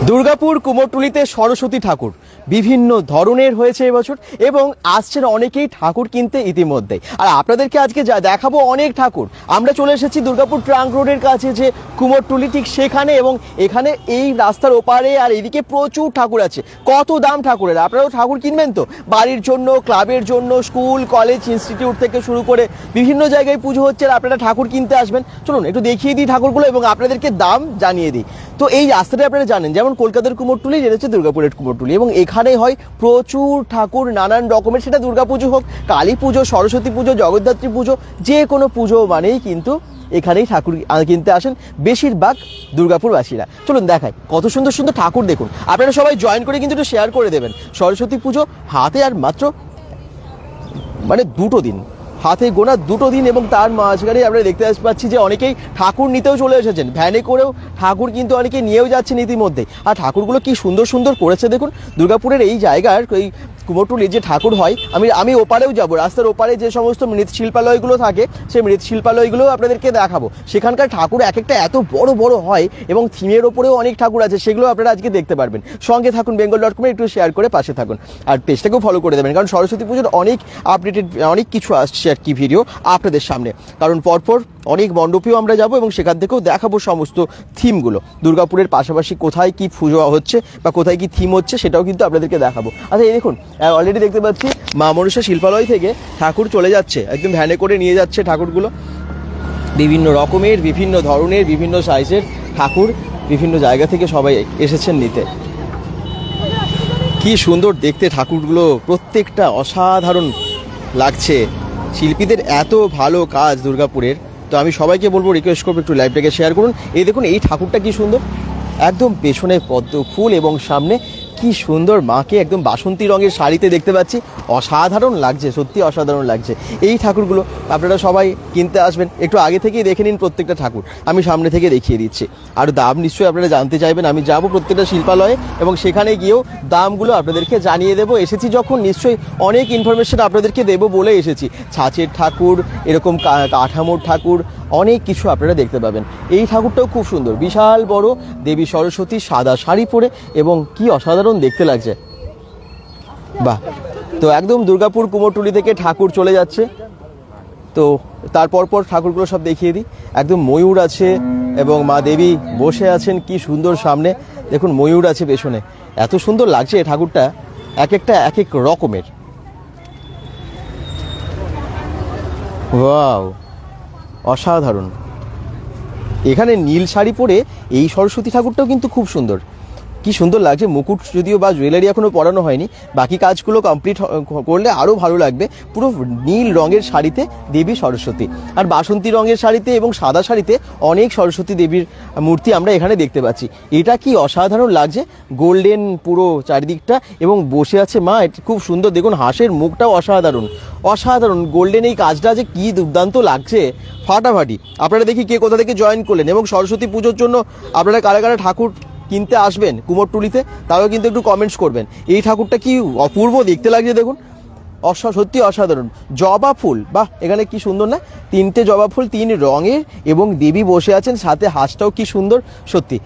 দুর্গাপুর কুমোরটুলিতে সরস্বতী ঠাকুর বিভিন্ন ধরনের হয়েছে এবছর এবং আসছেন অনেকেই ঠাকুর কিনতে ইতিমধ্যেই। আর আপনাদেরকে আজকে যা দেখাবো অনেক ঠাকুর। আমরা চলে এসেছি দুর্গাপুর ট্রাঙ্ক রোডের কাছে যে কুমোরটুলি ঠিক সেখানে, এবং এখানে এই রাস্তার ওপারে আর এদিকে প্রচুর ঠাকুর আছে। কত দাম ঠাকুরের! আপনারাও ঠাকুর কিনবেন তো, বাড়ির জন্য, ক্লাবের জন্য, স্কুল কলেজ ইনস্টিটিউট থেকে শুরু করে বিভিন্ন জায়গায় পুজো হচ্ছে আর আপনারা ঠাকুর কিনতে আসবেন। চলুন একটু দেখিয়ে দিই ঠাকুরগুলো এবং আপনাদেরকে দাম জানিয়ে দিই। তো এই রাস্তাটা আপনারা জানেন, যেমন কলকাতার কুমোরটুলি, যেটা হচ্ছে দুর্গাপুরের কুমোরটুলি, এবং এখানে হয় প্রচুর ঠাকুর নানান রকমের। সেটা দুর্গাপুজো হোক, কালী পুজো, সরস্বতী পুজো, জগদ্ধাত্রী পুজো, যে কোনো পুজো মানেই কিন্তু এখানেই ঠাকুর কিনতে আসেন বেশিরভাগ দুর্গাপুরবাসীরা। চলুন দেখাই কত সুন্দর সুন্দর ঠাকুর। দেখুন, আপনারা সবাই জয়েন করে কিন্তু একটু শেয়ার করে দেবেন। সরস্বতী পুজো হাতে আর মাত্র দুটো দিন, হাতে গোনা দুটো দিন, এবং তার মাঝখানে আমরা দেখতে পাচ্ছি যে অনেকেই ঠাকুর নিতেও চলে এসেছেন। ভ্যানে করেও ঠাকুর কিন্তু অনেকে নিয়েও যাচ্ছেন ইতিমধ্যে। আর ঠাকুরগুলো কি সুন্দর সুন্দর করেছে দেখুন। দুর্গাপুরের এই জায়গার এই কুমোরটুলি যে ঠাকুর হয়, আমি ওপারেও যাব, রাস্তার ওপারে যে সমস্ত মৃৎশিল্পালয়গুলো থাকে সেই মৃৎশিল্পালয়গুলো আপনাদেরকে দেখাবো। সেখানকার ঠাকুর এক একটা এত বড় বড় হয় এবং থিমের ওপরেও অনেক ঠাকুর আছে, সেগুলো আপনারা আজকে দেখতে পারবেন। সঙ্গে থাকুন, bengal.com একটু শেয়ার করে পাশে থাকুন, আর পেজটাকেও ফলো করে দেবেন, কারণ সরস্বতী পুজোর অনেক আপডেটেড অনেক কিছু আসছে আর কি ভিডিও আপনাদের সামনে। কারণ পরপর অনেক মণ্ডপেও আমরা যাব এবং সেখান থেকেও দেখাবো সমস্ত থিমগুলো। দুর্গাপুরের পাশাপাশি কোথায় কি পুজো হচ্ছে বা কোথায় কি থিম হচ্ছে সেটাও কিন্তু আপনাদেরকে দেখাবো। আচ্ছা, এই দেখুন, অলরেডি দেখতে পাচ্ছি মা মনসা শিল্পালয় থেকে ঠাকুর চলে যাচ্ছে, একদম ভ্যানে করে নিয়ে যাচ্ছে ঠাকুরগুলো। বিভিন্ন রকমের, বিভিন্ন ধরনের, বিভিন্ন সাইজের ঠাকুর বিভিন্ন জায়গা থেকে সবাই এসেছেন নিতে। কি সুন্দর দেখতে ঠাকুরগুলো, প্রত্যেকটা অসাধারণ লাগছে। শিল্পীদের এত ভালো কাজ দুর্গাপুরের। তো আমি সবাইকে বলবো, রিকোয়েস্ট করবো একটু লাইভটাকে শেয়ার করুন। এই দেখুন, এই ঠাকুরটা কি সুন্দর, একদম পেছনে পদ্ম ফুল এবং সামনে কি সুন্দর মাকে একদম বাসন্তী রঙের শাড়িতে দেখতে পাচ্ছি। অসাধারণ লাগছে, সত্যি অসাধারণ লাগছে। এই ঠাকুরগুলো আপনারা সবাই কিনতে আসবেন, একটু আগে থেকেই দেখে নিন প্রত্যেকটা ঠাকুর। আমি সামনে থেকে দেখিয়ে দিচ্ছি। আর দাম নিশ্চয়ই আপনারা জানতে চাইবেন। আমি যাব প্রত্যেকটা শিল্পালয়ে এবং সেখানে গিয়েও দামগুলো আপনাদেরকে জানিয়ে দেবো। এসেছি যখন নিশ্চয়ই অনেক ইনফরমেশন আপনাদেরকে দেবো বলে এসেছি। ছাঁচের ঠাকুর, এরকম কাঠামোর ঠাকুর, অনেক কিছু আপনারা দেখতে পাবেন। এই ঠাকুরটাও খুব সুন্দর, বিশাল বড় দেবী সরস্বতী, সাদা শাড়ি পরে, এবং কি অসাধারণ দেখতে লাগছে। বাহ! তো একদম দুর্গাপুর কুমোরটুলি থেকে ঠাকুর চলে যাচ্ছে। তো তারপর ঠাকুরগুলো সব দেখিয়ে দিই। একদম ময়ূর আছে এবং মা দেবী বসে আছেন, কি সুন্দর। সামনে দেখুন ময়ূর আছে পেছনে, এত সুন্দর লাগছে এই ঠাকুরটা, এক একটা এক এক রকমের। ওয়াও, অসাধারণ। এখানে নীল শাড়ি পরে এই সরস্বতী ঠাকুরটাও কিন্তু খুব সুন্দর, কি সুন্দর লাগছে। মুকুট যদিও বা জুয়েলারি এখনো পরানো হয়নি, বাকি কাজগুলো কমপ্লিট করলে আরও ভালো লাগবে। পুরো নীল রঙের শাড়িতে দেবী সরস্বতী, আর বাসন্তী রঙের শাড়িতে এবং সাদা শাড়িতে অনেক সরস্বতী দেবীর মূর্তি আমরা এখানে দেখতে পাচ্ছি। এটা কি অসাধারণ লাগছে, গোল্ডেন পুরো চারিদিকটা, এবং বসে আছে মা, এটা খুব সুন্দর। দেখুন হাঁসের মুখটাও অসাধারণ, অসাধারণ গোল্ডেন। এই কাজটা যে কি দুর্দান্ত লাগছে, ফাটাফাটি। আপনারা দেখি কে কোথা থেকে জয়েন করলেন, এবং সরস্বতী পুজোর জন্য আপনারা কারা কারা ঠাকুর কিনতে আসবেন কুমোরটুলিতে তাও কিন্তু একটু কমেন্টস করবেন। এই ঠাকুরটা কি অপূর্ব দেখতে লাগছে দেখুন, সত্যি অসাধারণ। জবা ফুল, বাহ, এখানে কি সুন্দর না, তিনটে জবা ফুল, 3 রঙের, এবং দেবী বসে আছেন, সাথে হাঁসটাও কি সুন্দর। সত্যি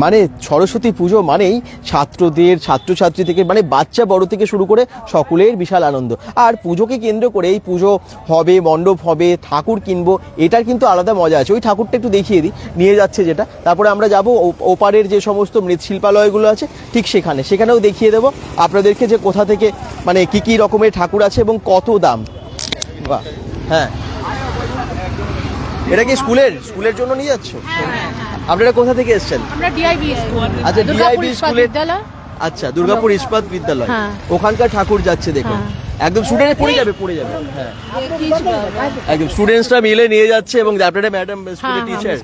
মানে সরস্বতী পুজো মানেই ছাত্রদের, ছাত্রছাত্রী থেকে বাচ্চা বড় থেকে শুরু করে সকলের বিশাল আনন্দ। আর পুজোকে কেন্দ্র করে এই পুজো হবে, মণ্ডপ হবে, ঠাকুর কিনবো, এটার কিন্তু আলাদা মজা আছে। ওই ঠাকুরটা একটু দেখিয়ে দিই, নিয়ে যাচ্ছে যেটা। তারপরে আমরা যাব ওপারের যে সমস্ত মৃৎশিল্পালয়গুলো আছে ঠিক সেখানেও দেখিয়ে দেবো আপনাদেরকে যে কোথা থেকে কি রকমের ঠাকুর আছে এবং কত দাম। বাহ, হ্যাঁ, এটা কি স্কুলের জন্য নিয়ে যাচ্ছ? আপনারা কোথা থেকে এসেছেন? আমরা ডিআইবি স্কুল। আচ্ছা, ডিআইবি স্কুলের, আচ্ছা, দুর্গাপুর ইস্পাত বিদ্যালয়, ওখানকার ঠাকুর যাচ্ছে দেখুন। একদম স্টুডেন্ট পড়ে যাবে। হ্যাঁ, একদম স্টুডেন্টসরা মিলে নিয়ে যাচ্ছে, এবং আপনারা ম্যাডাম স্কুলের টিচার।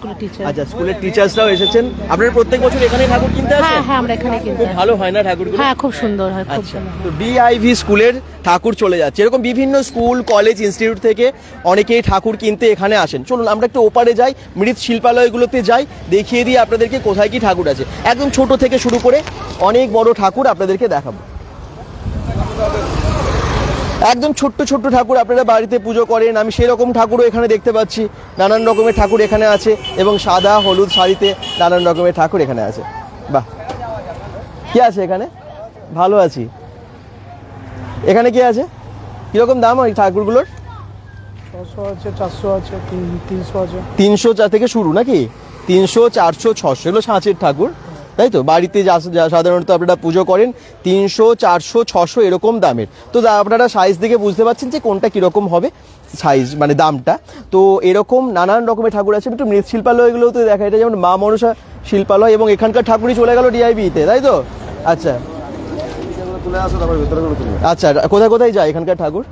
আচ্ছা, স্কুলের টিচার্সরাও এসেছেন। আপনারা প্রত্যেক বছর এখানে ঠাকুর কিনতে আসেন? হ্যাঁ, আমরা এখানে কিনতে। খুব ভালো হয় না ঠাকুরগুলো? হ্যাঁ, খুব সুন্দর হয়। আচ্ছা, তো ডিআইভি স্কুলের ঠাকুর চলে যাচ্ছে। এরকম বিভিন্ন স্কুল কলেজ ইনস্টিটিউট থেকে অনেকেই ঠাকুর কিনতে এখানে আসেন। চলুন আমরা একটু ওপারে যাই, মৃৎশিল্পালয়গুলোতে যাই, দেখিয়ে দিই আপনাদেরকে কোথায় কি ঠাকুর আছে। একদম ছোট থেকে শুরু করে অনেক বড় ঠাকুর আপনাদেরকে দেখাবো। একদম ছোট্ট ছোট্ট ঠাকুর আপনারা বাড়িতে পুজো করেন, আমি সেই রকম ঠাকুরও এখানে দেখতে পাচ্ছি। নানান রকমের ঠাকুর এখানে আছে, এবং সাদা হলুদ শাড়িতে নানান রকমের ঠাকুর এখানে আছে। বাহ, কি আছে এখানে? ভালো আছি। এখানে কি আছে? কিরকম দাম ওই ঠাকুরগুলোর? 600 আছে, 400 আছে, 300 আছে। 300 থেকে শুরু নাকি? 300, 400, 600 এগুলো ছাঁচের ঠাকুর, তাই তো? বাড়িতে সাধারণত আপনারা পুজো করেন 300, 400, 600 এরকম দামের। তো আপনারা সাইজ দেখে বুঝতে পারছেন যে কোনটা কীরকম হবে সাইজ, মানে দামটা। তো এরকম নানান রকমের ঠাকুর আছে। একটু মৃৎশিল্পালয়গুলোও তো দেখা, এটা যেমন মা মনসা শিল্পালয়, এবং এখানকার ঠাকুরই চলে গেল ডিআইবিতে, তাই তো? আচ্ছা তুলে আসো, তারপর ভেতরে করে তুলে। আচ্ছা, কোথায় কোথায় যায় এখানকার ঠাকুর?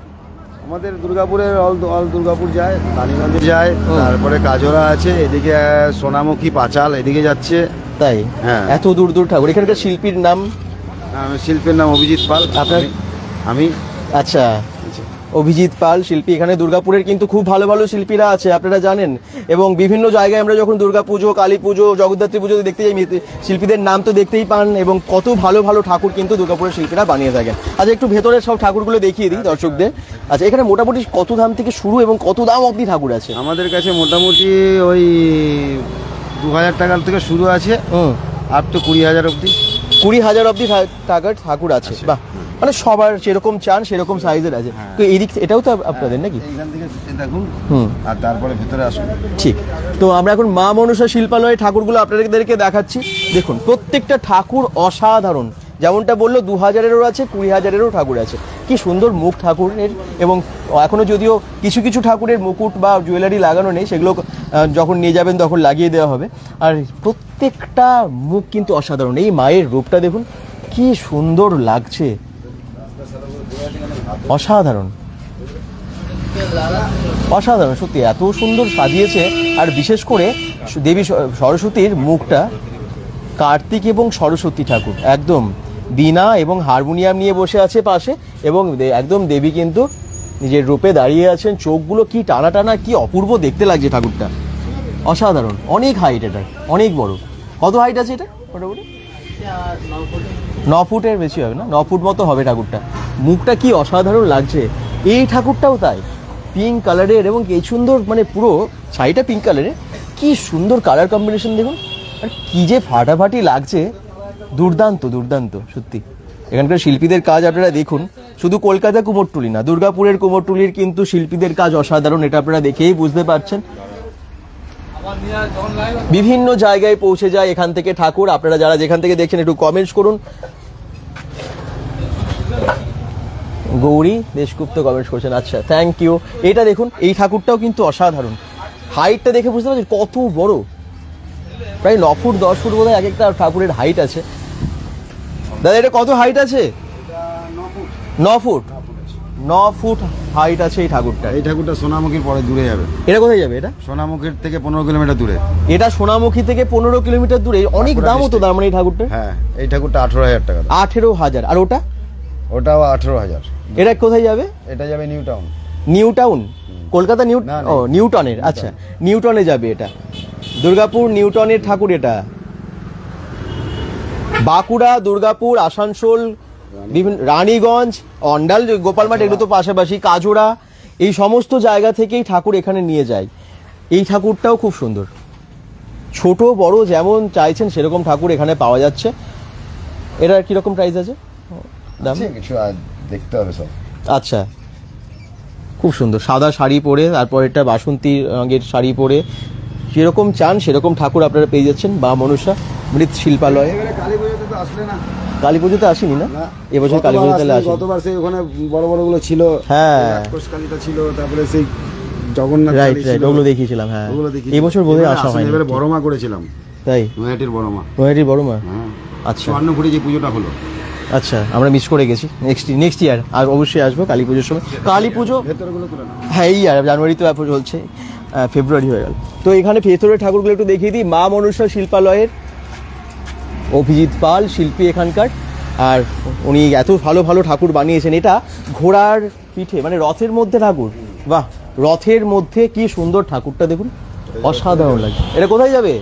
আমাদের দুর্গাপুরের অল দুর্গাপুর যায়, রানীগঞ্জে যায়, তারপরে কাজরা আছে, এদিকে সোনামুখী পাঁচাল এদিকে যাচ্ছে। তাই? হ্যাঁ। এত দূর দূর ঠাকুর। এখানকার শিল্পীর নাম? শিল্পীর নাম অভিজিৎ পাল। আপনার? আমি। আচ্ছা, অভিজিৎ পাল শিল্পী। এখানে দুর্গাপুরের কিন্তু খুব ভালো ভালো শিল্পীরা আছে, আপনারা জানেন। এবং বিভিন্ন জায়গায় আমরা যখন দুর্গা পুজো, কালী পুজো, জগদ্ধাত্রী পুজো দেখতে যাই, শিল্পীদের নাম তো দেখতেই পান, এবং কত ভালো ভালো ঠাকুর কিন্তু দুর্গাপুরের শিল্পীরা বানিয়ে থাকেন। আচ্ছা, একটু ভেতরের সব ঠাকুরগুলো দেখিয়ে দিই দর্শকদের। আচ্ছা, এখানে মোটামুটি কত দাম থেকে শুরু এবং কত দাম অবধি ঠাকুর আছে? আমাদের কাছে মোটামুটি ওই 2000 টাকার থেকে শুরু আছে, আপ টু 20,000 অবধি। 20,000 অবধি টাকার ঠাকুর আছে। বাহ, মানে সবার যেরকম চান সেরকম সাইজের আছে। তো এদিক এটাও তো আপনাদের নাকি? এইখান থেকে দেখুন, আর তারপরে ভিতরে আসুন। ঠিক। তো আমরা এখন মা মনসা শিল্পালয়ের ঠাকুরগুলো আপনাদেরকে দেখাচ্ছি। দেখুন, প্রত্যেকটা ঠাকুর অসাধারণ। যেমনটা বললো 2000-এরও আছে, 20,000-এরও ঠাকুর আছে। কি সুন্দর মুখ ঠাকুরের। এবং এখনও যদিও কিছু কিছু ঠাকুরের মুকুট বা জুয়েলারি লাগানো নেই, সেগুলো যখন নিয়ে যাবেন তখন লাগিয়ে দেওয়া হবে। আর প্রত্যেকটা মুখ কিন্তু অসাধারণ। এই মায়ের রূপটা দেখুন কি সুন্দর লাগছে, অসাধারণ অসাধারণ সত্যি। এত সুন্দর সাজিয়েছে। আর বিশেষ করে দেবী সরস্বতীর মুখটা, কার্তিক এবং সরস্বতী ঠাকুর একদম বীণা এবং হারমোনিয়াম নিয়ে বসে আছে পাশে, এবং একদম দেবী কিন্তু নিজের রূপে দাঁড়িয়ে আছেন। চোখগুলো কি টানা টানা, কি অপূর্ব দেখতে লাগছে ঠাকুরটা, অসাধারণ। অনেক হাইট, এটা অনেক বড়। কত হাইট আছে এটা মোটামুটি? 9 ফুটের বেশি হবে না? 9 ফুট মতো হবে ঠাকুরটা। মুখটা কি অসাধারণ লাগছে। এই ঠাকুরটাও তাই, পিঙ্ক কালারের, এবং এই সুন্দর, মানে পুরো শাড়িটা পিঙ্ক কালারের, কি সুন্দর কালার কম্বিনেশন দেখুন। আর কি যে ফাটাফাটি লাগছে, দুর্দান্ত দুর্দান্ত সত্যি। এখানকার শিল্পীদের কাজ আপনারা দেখুন। শুধু কলকাতা কুমোরটুলি না, দুর্গাপুরের কুমোরটুলির কিন্তু শিল্পীদের কাজ অসাধারণ, এটা আপনারা দেখেই বুঝতে পারছেন। বিভিন্ন জায়গায় পৌঁছে যায় এখান থেকে ঠাকুর। আপনারা যারা যেখান থেকে দেখছেন একটু কমেন্টস করুন। গৌরী দেশগুপ্ত কমেন্টস করছেন, আচ্ছা থ্যাংক ইউ। এটা দেখুন, এই ঠাকুরটাও কিন্তু অসাধারণ। হাইটটা দেখে বুঝতে পারছেন কত বড়, প্রায় 9 ফুট 10 ফুট বোধহয় এক একটা ঠাকুরের হাইট আছে। দাদা, এটা কত হাইট আছে? 9 ফুট 9 ফুট হাইট আছে এই ঠাকুরটা। এই ঠাকুরটা সোনামুখীর পরে দূরে যাবে। এটা কোথায় যাবে? এটা সোনামুখীর থেকে 15 কিলোমিটার দূরে। এটা সোনামুখী থেকে 15 কিলোমিটার দূরে। অনেক দামও তো, তার মানে এই ঠাকুরটা? হ্যাঁ, এই ঠাকুরটা 18,000 টাকা। 18,000। আর ওটা? ওটাও 18,000। এটা কোথায় যাবে? এটা যাবে new town. New town? Kolkata নিউটনের। আচ্ছা, নিউটনে যাবে এটা। দুর্গাপুর নিউটনের ঠাকুর এটা। বাঁকুড়া, দুর্গাপুর, আসানসোল, বিভিন্ন রানীগঞ্জ, অন্ডাল, গোপালমাট, এগুলো তো পাশাপাশি, কাজোড়া, এই সমস্ত জায়গা থেকেই ঠাকুর এখানে নিয়ে যায়। এই ঠাকুরটাও খুব সুন্দর, ছোট বড় যেমন চাইছেন সেরকম ঠাকুর এখানে পাওয়া যাচ্ছে। এটার কিরকম প্রাইস আছে, দাম? কিছু দেখতে হবে সব। আচ্ছা, খুব সুন্দর সাদা শাড়ি পরে, তারপর এটা বাসন্তী রঙের শাড়ি পরে, যেরকম চান সেরকম ঠাকুর আপনারা পেয়ে যাচ্ছেন মা মনসা মৃৎশিল্পালয়ে। কালী পুজোতে তো আসলে না? কালী পুজোতে আসেনি না? এবছর কালী পুজোতে আসেনি। গতবার সেই ওখানে বড় বড় গুলো ছিল। হ্যাঁ, কালীটা ছিল, তারপরে সেই জগন্নাথ রাইট রাইট, ওগুলো দেখিয়েছিলাম। হ্যাঁ, এই বছর বোধহয় আসা হয়নি। এবারে বড় মা করেছিলাম। তাই? নয়াটির বড় মা। নয়াটির বড় মা। হ্যাঁ, আচ্ছা। স্বর্ণপুরি যে পুজোটা হলো। আচ্ছা, আমরা মিস করে গেছি। নেক্সট ইয়ার আর অবশ্যই আসবো কালী পুজোর সময়। কালী পুজো হ্যাঁ এই আর জানুয়ারি তো চলছে, ফেব্রুয়ারি হয়ে গেল। তো এখানে ভেতরের ঠাকুরগুলো একটু দেখিয়ে দিই। মা মনসা শিল্পালয়ের অভিজিৎ পাল শিল্পী এখানকার, আর উনি এত ভালো ভালো ঠাকুর বানিয়েছেন। এটা ঘোড়ার পিঠে, মানে রথের মধ্যে ঠাকুর। বাহ, রথের মধ্যে কি সুন্দর ঠাকুরটা দেখুন, অসাধারণ লাগছে। এটা কোথায় যাবে?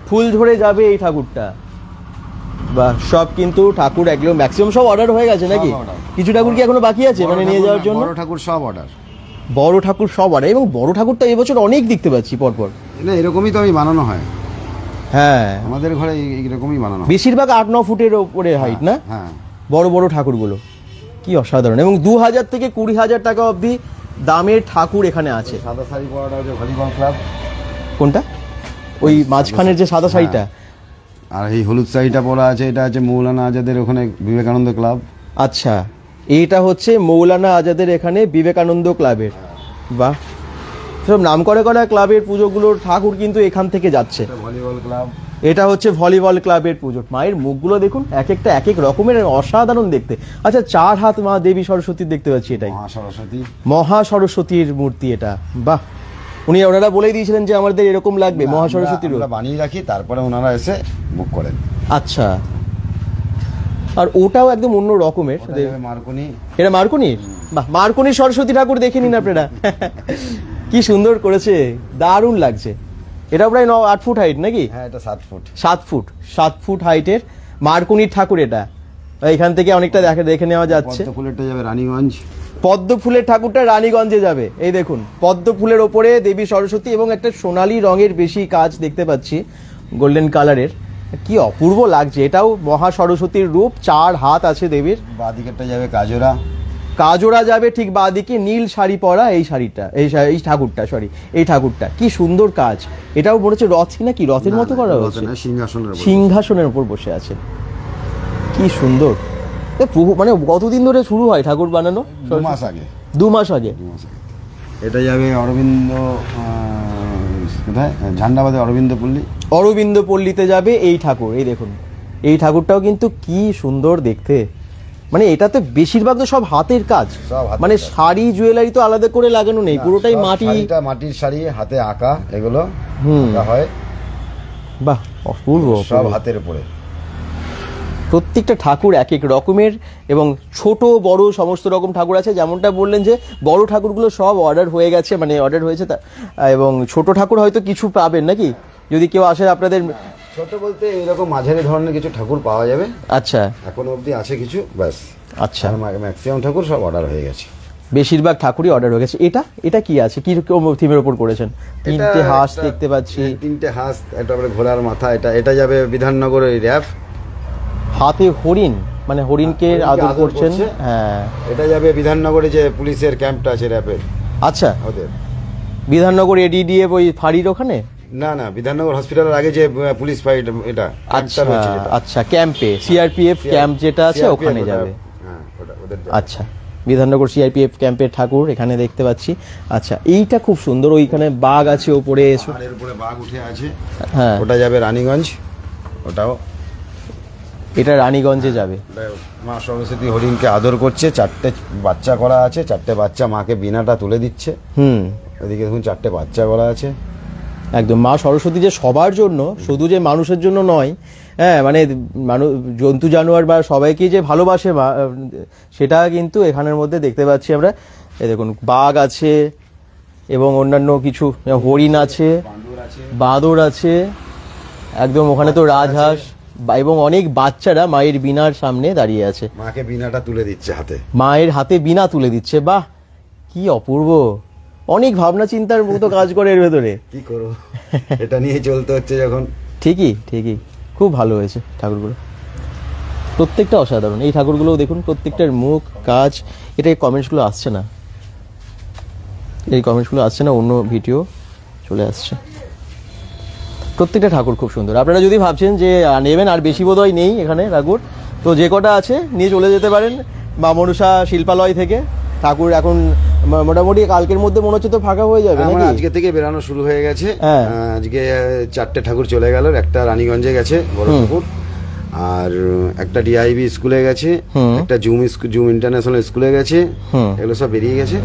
ফুল ঝরে যাবে এই ঠাকুরটা। বা সব কিন্তু ঠাকুর একদম ম্যাক্সিমাম সব অর্ডার হয়ে গেছে নাকি? কিছু ঠাকুর কি এখনো বাকি আছে মানে নিয়ে যাওয়ার জন্য? বড় ঠাকুর সব অর্ডার। বড় ঠাকুর সব অর্ডার, এবং বড় ঠাকুরটা এবছর অনেক দেখতে পাচ্ছি পরপর। না, এরকমই তো আমি বানানো হয়। হ্যাঁ, আমাদের ঘরে এইরকমই বানানো হয়। বেশিরভাগ 8-9 ফুটের ওপরে হাইট না, হ্যাঁ বড় বড় ঠাকুরগুলো কি অসাধারণ। এবং 2000 থেকে 20,000 টাকা অবধি দামের ঠাকুর এখানে আছে। সাদা শাড়ি পরাটা হচ্ছে ভলিবল ক্লাব। কোনটা? ওই মাঝখানের যে সাদা শাড়িটা? আর এই হলুদ শাড়িটা পরা আছে, এটা আছে মৌলানা আজাদের ওখানে বিবেকানন্দ ক্লাব। আচ্ছা, এইটা হচ্ছে মৌলানা আজাদের এখানে বিবেকানন্দ ক্লাবের। বাহ, সব নাম করা ক্লাবের পুজোগুলোর ঠাকুর কিন্তু এখান থেকে যাচ্ছে। ভলিবল ক্লাব, এটা হচ্ছে ভলিবল ক্লাবের পুজো। মায়ের মুখগুলো দেখুন, এক একটা এক এক রকমের, অসাধারণ দেখতে। আচ্ছা, 4 হাত মা দেবী সরস্বতীর দেখতে পাচ্ছি, এটাই মহাসরস্বতী, মহা সরস্বতীর মূর্তি এটা। বাহ, ওনারা বলেই দিয়েছিলেন যে আমাদের এরকম লাগবে মহা সরস্বতীর। আমরা বানিয়ে রাখি, তারপরে ওনারা এসে বুক করেন। আচ্ছা, আর ওটাও একদম অন্য রকমের। মার্কনি, এটা মার্কনির? বাহ, মার্কনির সরস্বতী ঠাকুর দেখে নিন আপনারা। কি সুন্দর করেছে, দারুণ লাগছে। এটা প্রায় 8 ফুট হাইট নাকি? হ্যাঁ, এটা 7 ফুট। 7 ফুট হাইটের মার্কনির ঠাকুর এটা। এখান থেকে অনেকটা দেখে নেওয়া যাচ্ছে। পদ্ম ফুলেরটা যাবে রানীগঞ্জ। পদ্ম ফুলের ঠাকুরটা রানীগঞ্জে যাবে। এই দেখুন, পদ্ম ফুলের ওপরে দেবী সরস্বতী এবং একটা সোনালী রঙের বেশি কাজ দেখতে পাচ্ছি, গোল্ডেন কালারের। কি অপূর্ব লাগছে। এটাও মহা সরস্বতীর রূপ, 4 হাত আছে দেবীর। বাদিকেরটা যাবে কাজরা। কাজরা যাবে ঠিক বাদিকে, নীল শাড়ি পরা এই শাড়িটা, এই ঠাকুরটা, সরি এই ঠাকুরটা কি সুন্দর কাজ। এটাও মনে হচ্ছে রথই নাকি, রথের মতো করা হচ্ছে, সিংহাসনের উপর বসে আছে। কি সুন্দর। মানে কতদিন ধরে শুরু হয় ঠাকুর বানানো? 2 মাস আগে। 2 মাস আগে। এটা যাবে অরবিন্দ, কোথায়, ঝান্ডাবাদে অরবিন্দ পল্লী। অরবিন্দ পল্লীতে যাবে এই ঠাকুর। এই দেখুন, এই ঠাকুরটাও কিন্তু কি সুন্দর দেখতে। মানে এটা তো বেশিরভাগ তো সব হাতের কাজ, মানে শাড়ি জুয়েলারি তো আলাদা করে লাগানো নেই, পুরোটাই মাটি, মাটির শাড়ি, হাতে আঁকা, এগুলো হয়। বাহ, অপূর্ব, সব হাতের উপরে। প্রত্যেকটা ঠাকুর এক এক রকমের, এবং ছোট বড় সমস্ত রকম ঠাকুর আছে। যেমনটা বললেন যে বড় ঠাকুরগুলো সব অর্ডার হয়ে গেছে, মানে অর্ডার হয়েছে, এবং ছোট ঠাকুর হয়তো কিছু পাবেন নাকি যদি কেউ আসে আপনাদের? ছোট বলতে এরকম মাঝারি ধরনের কিছু ঠাকুর পাওয়া যাবে। আচ্ছা, এখনো অবধি আছে কিছু, ব্যাস। আচ্ছা, ম্যাক্সিমাম ঠাকুর সব অর্ডার হয়ে গেছে। বেশিরভাগ ঠাকুরই অর্ডার হয়ে গেছে। এটা কি আছে, কি থিমের উপর করেছেন? 3টে হাঁস দেখতে পাচ্ছি। 3টে হাঁস, একটা ঘোড়ার মাথা। এটা যাবে বিধাননগরের র্যাব। হাতে হরিণ, মানে হরিণকে আদর করছেন। হ্যাঁ, এটা যাবে বিধাননগরে যে পুলিশের ক্যাম্পটা আছে র্যাবের। আচ্ছা, ওদের বিধাননগর এডিডিএফ ওই ফাঁড়ির ওখানে? না, বিধাননগর হসপিটালের আগে যে পুলিশ ফাইট, এটা। আচ্ছা আচ্ছা, ক্যাম্পে, সিআরপিএফ ক্যাম্প যেটা আছে ওখানে যাবে। হ্যাঁ, ওদের। আচ্ছা, বিধাননগর সিআরপিএফ ক্যাম্পের ঠাকুর এখানে দেখতে পাচ্ছি। আচ্ছা, এইটা খুব সুন্দর, ওইখানে বাঘ আছে ওপরে, পাহাড়ের উপরে বাঘ উঠে আছে। হ্যাঁ, ওটা যাবে রানীগঞ্জ। ওটাও, এটা রানীগঞ্জে যাবে। মা সরস্বতী হরিণকে আদর করছে, 4টে বাচ্চা করা আছে, 4টে বাচ্চা মাকে বিনাটা তুলে দিচ্ছে। ওদিকে দেখুন 4টে বাচ্চা করা আছে। একদম, মা সরস্বতী যে সবার জন্য, শুধু যে মানুষের জন্য নয়, হ্যাঁ, মানে জন্তু জানোয়ার বা সবাইকে যে ভালোবাসে মা, সেটা কিন্তু এখানের মধ্যে দেখতে পাচ্ছি আমরা। এই দেখুন, বাঘ আছে এবং অন্যান্য কিছু হরিণ আছে, বাঁদর আছে, একদম ওখানে তো রাজহাঁস, এবং অনেক বাচ্চারা মায়ের বিনার সামনে দাঁড়িয়ে আছে, মাকে বিনাটা তুলে দিচ্ছে হাতে, মায়ের হাতে বিনা তুলে দিচ্ছে। বাহ, কি অপূর্ব। অনেক ভাবনা চিন্তার মতো কাজ করে এর ভেতরে। কি করবো, এটা নিয়ে চলতে হচ্ছে যখন। ঠিকই, খুব ভালো হয়েছে ঠাকুরগুলো, প্রত্যেকটা অসাধারণ। এই ঠাকুরগুলো দেখুন, প্রত্যেকটার মুখ কাজ। এটা এই কমেন্টসগুলো আসছে না, অন্য ভিডিও চলে আসছে। প্রত্যেকটা ঠাকুর খুব সুন্দর। আপনারা যদি ভাবছেন যে নেবেন, আর বেশি বোধহয় নেই এখানে ঠাকুর, তো যে কটা আছে নিয়ে চলে যেতে পারেন মা মনসা শিল্পালয় থেকে। ঠাকুর এখন মোটামুটি কালকের মধ্যে মনে হচ্ছে তো ফাঁকা হয়ে যাবে নাকি? আজকে থেকে বেরানো শুরু হয়ে গেছে। আজকে 4টে ঠাকুর চলে গেল। একটা রানীগঞ্জে গেছে বড় ঠাকুর, আর একটা ডিআইবি স্কুলে গেছে, একটা জুম ইন্টারন্যাশনাল স্কুলে গেছে, এগুলো সব বেরিয়ে গেছে।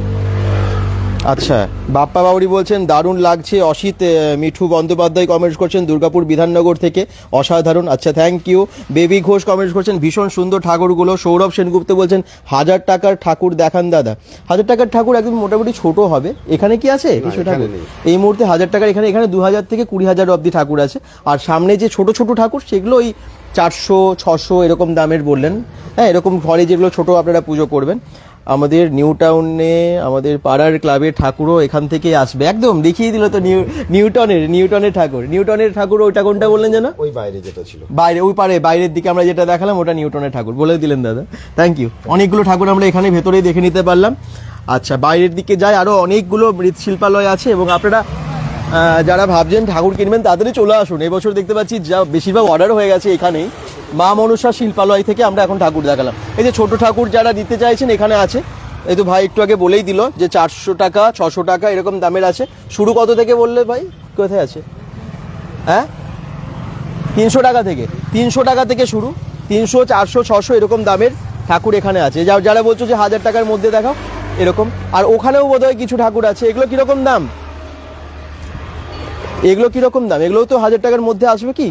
আচ্ছা, বাপ্পা বাউরি বলছেন দারুণ লাগছে। অসিত মিঠু বন্দ্যোপাধ্যায় কমেন্টস করছেন দুর্গাপুর বিধাননগর থেকে, অসাধারণ। আচ্ছা, thank you. Baby Ghosh comments করছেন ভীষণ সুন্দর ঠাকুরগুলো। সৌরভ সেনগুপ্ত বলছেন 1000 টাকার ঠাকুর দেখান দাদা। 1000 টাকার ঠাকুর একদম মোটামুটি ছোট হবে। এখানে কি আছে কিছু ঠাকুর এই মুহূর্তে 1000 টাকার? এখানে 2000 থেকে 20,000 অবধি ঠাকুর আছে। আর সামনে যে ছোট ছোট ঠাকুর সেগুলো ওই 400-600 এরকম দামের বললেন। হ্যাঁ, এরকম ঘরে যেগুলো ছোট আপনারা পুজো করবেন। আমাদের নিউ টাউনে আমাদের পাড়ার ক্লাবের ঠাকুরও এখান থেকে আসবে। একদম দেখিয়ে দিল তো নিউটনের ঠাকুর। ওইটা কোনটা বললেন যেন? ওই বাইরে যেটা ছিল, বাইরে ওই পারে বাইরের দিকে আমরা যেটা দেখালাম ওটা নিউটনের ঠাকুর বলে দিলেন দাদা, থ্যাংক ইউ। অনেকগুলো ঠাকুর আমরা এখানে ভেতরেই দেখে নিতে পারলাম। আচ্ছা, বাইরের দিকে যাই, আরো অনেকগুলো মৃৎশিল্পালয় আছে এবং আপনারা যারা ভাবছেন ঠাকুর কিনবেন তাড়াতাড়ি চলে আসুন। এবছর দেখতে পাচ্ছি যা বেশিরভাগ অর্ডার হয়ে গেছে এখানেই। মা মনসা শিল্পালয় থেকে আমরা এখন ঠাকুর দেখালাম। এই যে ছোট ঠাকুর যারা দিতে চাইছেন এখানে আছে, এই তো ভাই একটু আগে বলেই দিল যে 400 টাকা 600 টাকা এরকম দামের আছে। শুরু কত থেকে বললে ভাই? কোথায় আছে? হ্যাঁ, 300 টাকা থেকে, 300 টাকা থেকে শুরু, 300 400 600 এরকম দামের ঠাকুর এখানে আছে। যারা বলছো যে 1000 টাকার মধ্যে দেখাও এরকম। আর ওখানেও বোধহয় কিছু ঠাকুর আছে। এগুলো কিরকম দাম? এগুলো কিরকম দাম? এগুলো তো 1000 টাকার মধ্যে আসবে কি?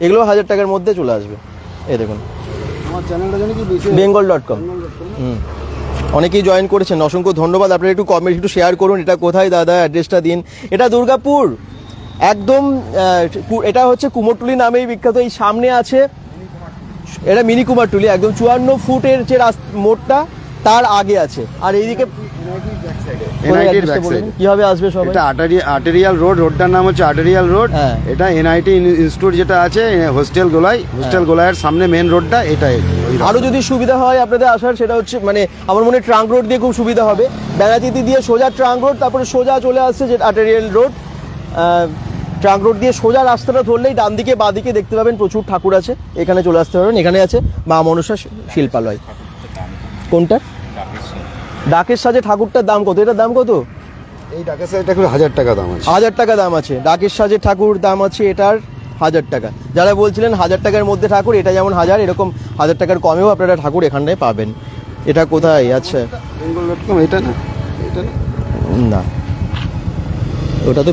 এগুলো 1000 টাকার মধ্যে চলে আসবে। এই দেখুন, আমার চ্যানেলটা জানি কি bengal.com। অনেকেই জয়েন করেছেন, অসংখ্য ধন্যবাদ। আপনারা একটু কমেন্ট একটু শেয়ার করুন। এটা কোথায় দাদা? অ্যাড্রেসটা দিন। এটা দুর্গাপুর, একদম এটা হচ্ছে কুমোরটুলি নামেই বিখ্যাত। এই সামনে আছে, এটা মিনি কুমারটুলি, একদম 54 ফুটের যে মোড়টা তার আগে আছে। আর এইদিকে কিভাবে আসবে সবাই? এটা আর্টেরিয়াল রোডটার নাম হচ্ছে আর্টেরিয়াল রোড। এটা এনআইটি ইনস্টিটিউট যেটা আছে হোস্টেল গোলাইয়ের সামনে মেন রোডটা এটাই। আরো যদি সুবিধা হয় আপনাদের আসার, সেটা হচ্ছে মানে আমার মনে হয় ট্রাঙ্ক রোড দিয়ে খুব সুবিধা হবে। ব্যাঙাচিতি দিয়ে সোজা ট্রাঙ্ক রোড, তারপরে সোজা চলে আসছে যে আর্টেরিয়াল রোড। ট্রাঙ্ক রোড দিয়ে সোজা রাস্তাটা ধরলেই ডান দিকে বাঁ দিকে দেখতে পাবেন প্রচুর ঠাকুর আছে। এখানে চলে আসতে পারবেন। এখানে আছে মা মনসা শিল্পালয়। কোনটা? ডাকের সাজে ঠাকুরটার দাম কত? এটার দাম কত? এই ডাকের সাজে ঠাকুর 1000 টাকা দাম আছে। 1000 টাকা দাম আছে। ডাকের সাজে ঠাকুর দাম আছে এটার 1000 টাকা। যারা বলছিলেন 1000 টাকার মধ্যে ঠাকুর, এটা যেমন 1000, এরকম 1000 টাকার কমেও আপনারা ঠাকুর এখানটায় পাবেন। এটা কোথায়? আচ্ছা, এটা না, এটা না, ওটা তো